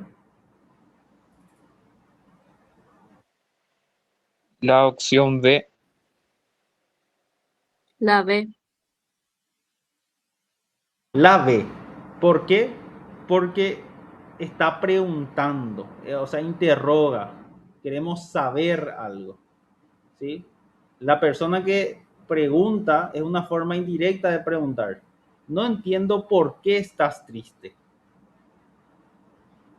La opción B. La B. La B. ¿Por qué? Porque está preguntando, o sea, interroga. Queremos saber algo. ¿Sí? La persona que pregunta es una forma indirecta de preguntar. No entiendo por qué estás triste.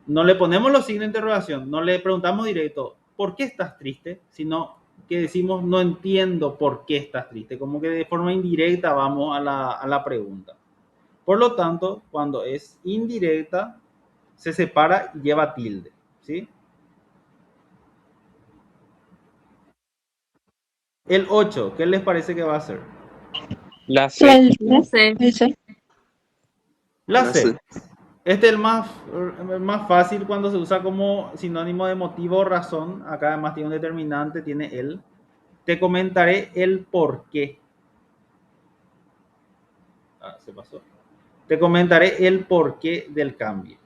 No le ponemos los signos de interrogación, no le preguntamos directo, ¿por qué estás triste? Sino que decimos, no entiendo por qué estás triste. Como que de forma indirecta vamos a la pregunta. Por lo tanto, cuando es indirecta, se separa y lleva tilde. ¿Sí? El 8, ¿qué les parece que va a ser? La C. La C. La La C. C. Este es el más fácil cuando se usa como sinónimo de motivo o razón. Acá además tiene un determinante, tiene el. Te comentaré el por qué. Se pasó. Te comentaré el porqué del cambio.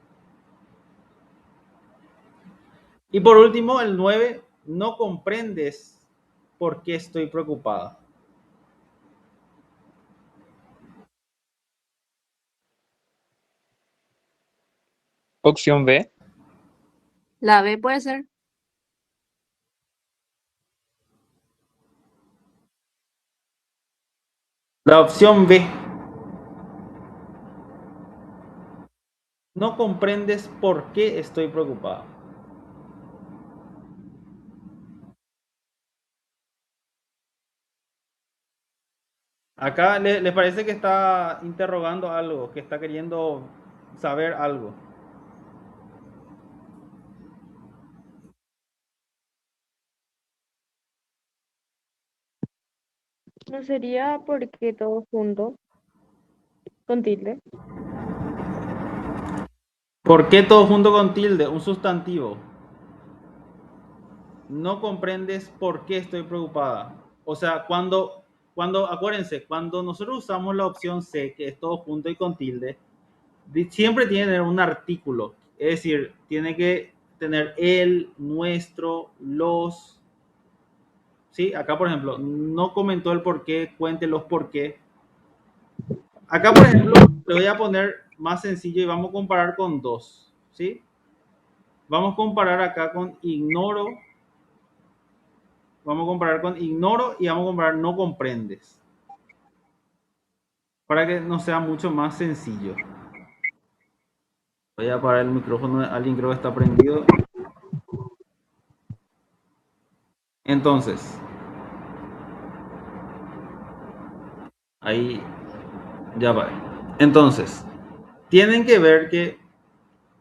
Y por último, el 9, no comprendes por qué estoy preocupada. Opción B. La B puede ser. La opción B. No comprendes por qué estoy preocupada. Acá le parece que está interrogando algo, que está queriendo saber algo. ¿No sería porque todo junto con tilde? ¿Por qué todo junto con tilde? Un sustantivo. No comprendes por qué estoy preocupada. O sea, acuérdense, cuando nosotros usamos la opción C, que es todo junto y con tilde, siempre tiene que tener un artículo. Es decir, tiene que tener el, nuestro, los. ¿Sí? Acá, por ejemplo, no comentó el por qué, cuente los por qué. Acá, por ejemplo, le voy a poner más sencillo y vamos a comparar con dos. ¿Sí? Vamos a comparar acá con ignoro. Vamos a comparar con ignoro y vamos a comparar no comprendes. Para que nos sea mucho más sencillo. Voy a apagar el micrófono. Alguien creo que está prendido. Entonces, ahí ya va. Entonces, tienen que ver que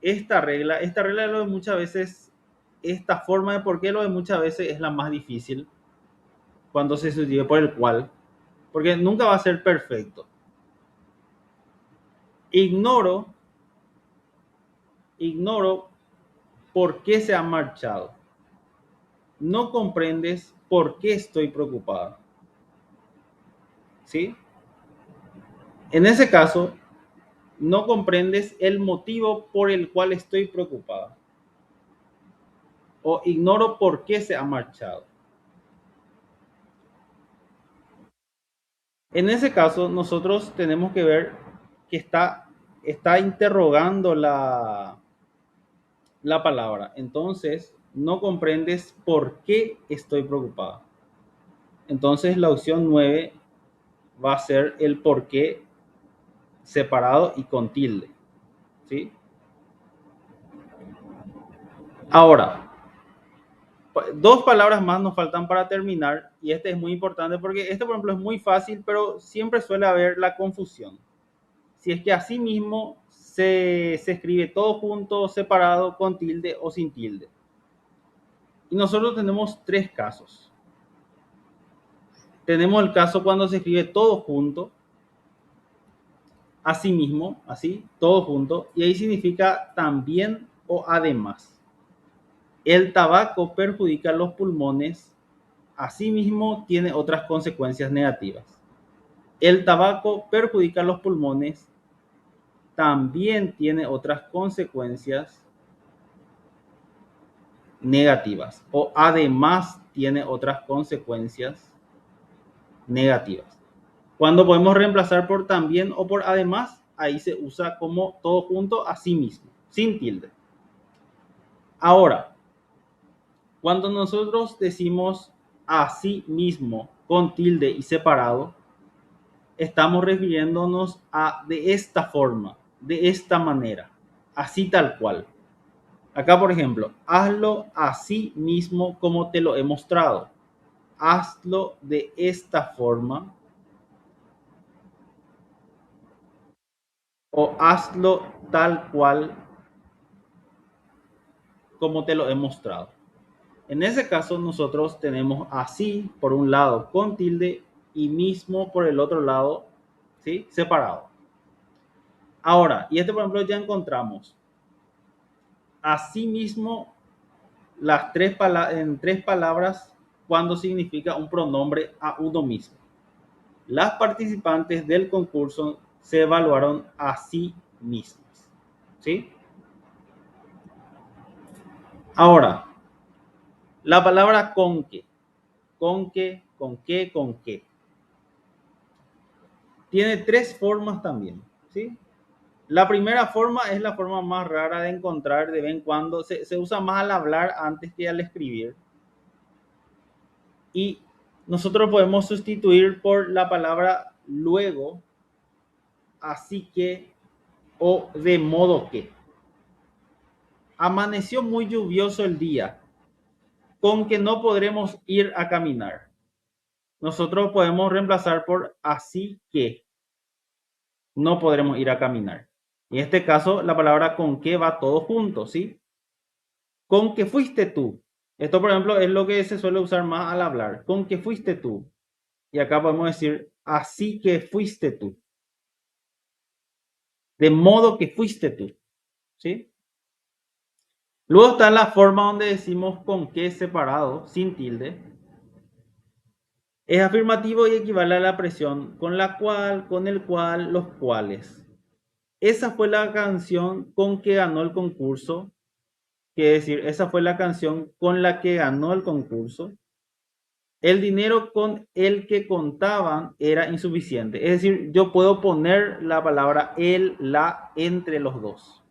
esta regla lo de muchas veces, esta forma de por qué lo de muchas veces es la más difícil cuando se sustituye por el cual, porque nunca va a ser perfecto. Ignoro por qué se ha marchado. No comprendes por qué estoy preocupada. ¿Sí? En ese caso, no comprendes el motivo por el cual estoy preocupada. O ignoro por qué se ha marchado. En ese caso, nosotros tenemos que ver que está interrogando la palabra. Entonces, no comprendes por qué estoy preocupada. Entonces, la opción 9 va a ser el por qué separado y con tilde. ¿Sí? Ahora, dos palabras más nos faltan para terminar y este es muy importante porque este, por ejemplo, es muy fácil, pero siempre suele haber la confusión. Si es que así mismo se escribe todo junto, separado, con tilde o sin tilde. Y nosotros tenemos tres casos. Tenemos el caso cuando se escribe todo junto, así mismo, así, todo junto, y ahí significa también o además. El tabaco perjudica los pulmones, asimismo tiene otras consecuencias negativas. El tabaco perjudica los pulmones, también tiene otras consecuencias negativas o además tiene otras consecuencias negativas. Cuando podemos reemplazar por también o por además, ahí se usa como todo junto, así mismo, sin tilde. Ahora, cuando nosotros decimos así mismo con tilde y separado, estamos refiriéndonos a de esta forma, de esta manera, así tal cual. Acá, por ejemplo, hazlo así mismo como te lo he mostrado. Hazlo de esta forma o hazlo tal cual como te lo he mostrado. En ese caso, nosotros tenemos así por un lado con tilde y mismo por el otro lado, ¿sí? Separado. Ahora, y este por ejemplo ya encontramos. Asimismo, en tres palabras cuando significa un pronombre a uno mismo. Las participantes del concurso se evaluaron a sí mismas. ¿Sí? Ahora, la palabra con qué. Con qué, con qué, con qué. Tiene tres formas también. ¿Sí? La primera forma es la forma más rara de encontrar de vez en cuando. Se usa más al hablar antes que al escribir. Y nosotros podemos sustituir por la palabra luego, así que o de modo que. Amaneció muy lluvioso el día, con que no podremos ir a caminar. Nosotros podemos reemplazar por así que no podremos ir a caminar. En este caso, la palabra con que va todo junto, ¿sí? Con que fuiste tú. Esto, por ejemplo, es lo que se suele usar más al hablar. Con que fuiste tú. Y acá podemos decir, así que fuiste tú. De modo que fuiste tú. ¿Sí? Luego está la forma donde decimos con que separado, sin tilde. Es afirmativo y equivale a la expresión con la cual, con el cual, los cuales. Esa fue la canción con que ganó el concurso. Quiere decir, esa fue la canción con la que ganó el concurso. El dinero con el que contaban era insuficiente. Es decir, yo puedo poner la palabra el, la entre los dos.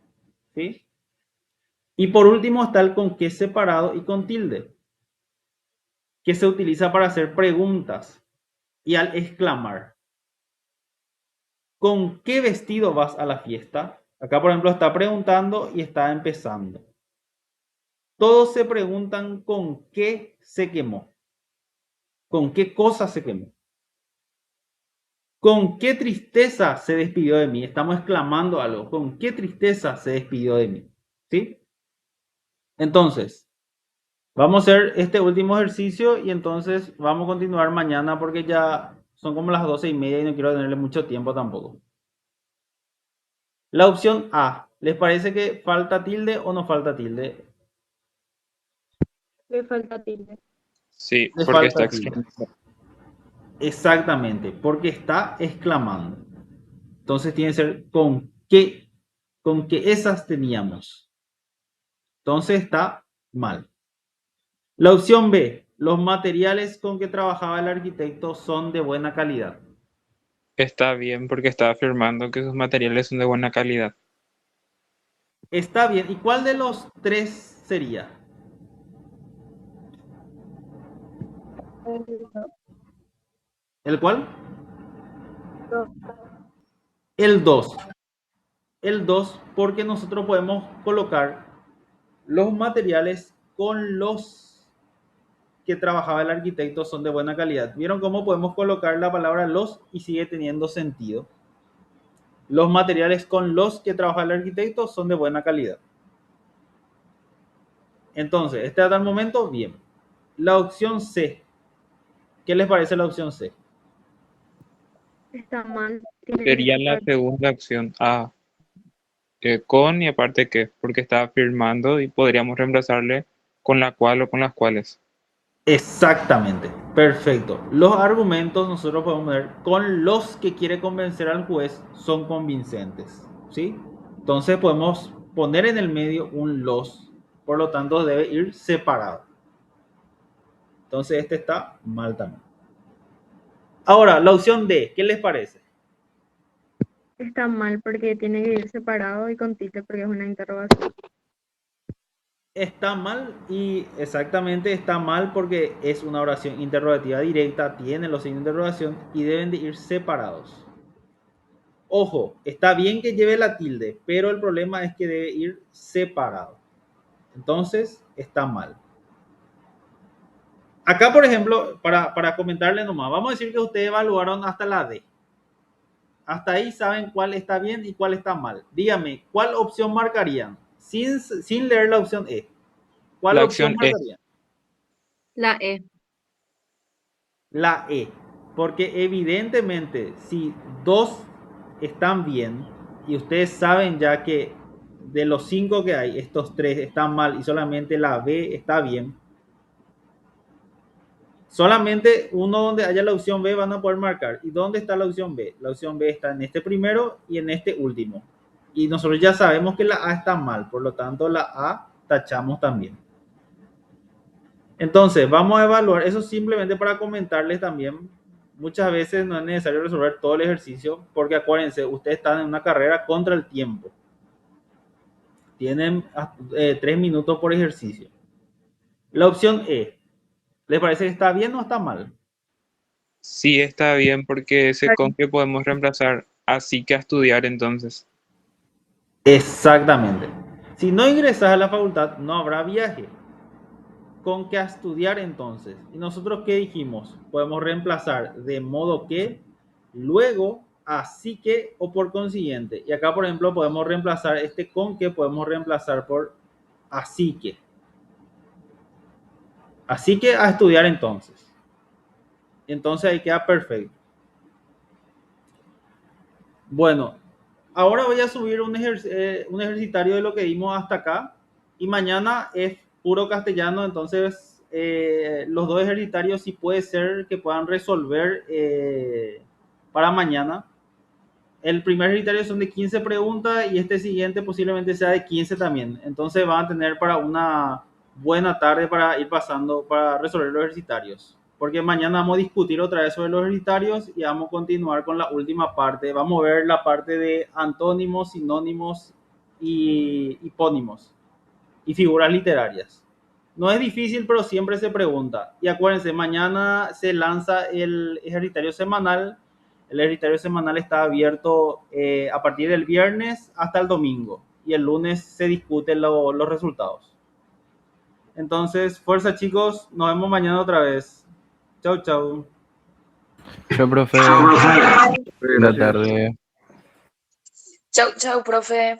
¿Sí? Y por último está el con que separado y con tilde, que se utiliza para hacer preguntas y al exclamar. ¿Con qué vestido vas a la fiesta? Acá, por ejemplo, está preguntando y está empezando. Todos se preguntan con qué se quemó. ¿Con qué cosa se quemó? ¿Con qué tristeza se despidió de mí? Estamos exclamando algo. ¿Con qué tristeza se despidió de mí? ¿Sí? Entonces, vamos a hacer este último ejercicio y entonces vamos a continuar mañana porque ya son como las 12:30 y no quiero tenerle mucho tiempo tampoco. La opción A, ¿les parece que falta tilde o no falta tilde? Le falta tilde. Sí, Le porque falta está tilde. exclamando. Exactamente, porque está exclamando. Entonces tiene que ser con que esas teníamos. Entonces está mal. La opción B, los materiales con que trabajaba el arquitecto son de buena calidad. Está bien porque está afirmando que sus materiales son de buena calidad. Está bien. ¿Y cuál de los tres sería? ¿El cuál? El 2. El 2 porque nosotros podemos colocar los materiales con los que trabajaba el arquitecto son de buena calidad. ¿Vieron cómo podemos colocar la palabra los y sigue teniendo sentido? Los materiales con los que trabaja el arquitecto son de buena calidad. Entonces, este hasta el momento, bien. La opción C. ¿Qué les parece la opción C? Está mal. Tiene Sería que la ser segunda opción A, con y aparte que, porque está afirmando y podríamos reemplazarle con la cual o con las cuales. Exactamente. Perfecto. Los argumentos nosotros podemos ver con los que quiere convencer al juez son convincentes. ¿Sí? Entonces podemos poner en el medio un los. Por lo tanto, debe ir separado. Entonces, este está mal también. Ahora, la opción D, ¿qué les parece? Está mal porque tiene que ir separado y con tilde porque es una interrogación. Está mal y exactamente está mal porque es una oración interrogativa directa, tiene los signos de interrogación y deben de ir separados. Ojo, está bien que lleve la tilde, pero el problema es que debe ir separado. Entonces, está mal. Acá, por ejemplo, para comentarle nomás, vamos a decir que ustedes evaluaron hasta la D. Hasta ahí saben cuál está bien y cuál está mal. Dígame, ¿cuál opción marcarían? Sin leer la opción E. ¿Cuál La opción opción E. marcarían? La E. La E. Porque evidentemente, si dos están bien y ustedes saben ya que de los 5 que hay, estos 3 están mal y solamente la B está bien, solamente uno donde haya la opción B van a poder marcar. ¿Y dónde está la opción B? La opción B está en este primero y en este último. Y nosotros ya sabemos que la A está mal, por lo tanto la A tachamos también. Entonces, vamos a evaluar, eso simplemente para comentarles también, muchas veces no es necesario resolver todo el ejercicio, porque acuérdense, ustedes están en una carrera contra el tiempo. Tienen 3 minutos por ejercicio. La opción E, ¿les parece que está bien o está mal? Sí, está bien, porque ese con que podemos reemplazar así que a estudiar entonces. Exactamente. Si no ingresas a la facultad, no habrá viaje. Con que a estudiar entonces. ¿Y nosotros qué dijimos? Podemos reemplazar de modo que, luego, así que o por consiguiente. Y acá, por ejemplo, podemos reemplazar este con que, podemos reemplazar por así que. Así que a estudiar entonces. Entonces ahí queda perfecto. Bueno, ahora voy a subir un ejercitario de lo que vimos hasta acá. Y mañana es puro castellano, entonces los dos ejercitarios sí puede ser que puedan resolver para mañana. El primer ejercitario son de 15 preguntas y este siguiente posiblemente sea de 15 también. Entonces van a tener para una buena tarde para ir pasando, para resolver los ejercitarios. Porque mañana vamos a discutir otra vez sobre los ejercitarios y vamos a continuar con la última parte. Vamos a ver la parte de antónimos, sinónimos y hipónimos y figuras literarias. No es difícil, pero siempre se pregunta. Y acuérdense, mañana se lanza el ejercitario semanal. El ejercitario semanal está abierto a partir del viernes hasta el domingo. Y el lunes se discuten los resultados. Entonces, fuerza chicos, nos vemos mañana otra vez. Chau, chau. Chao, profe. Gracias. Buena tarde. Chau, chau, profe.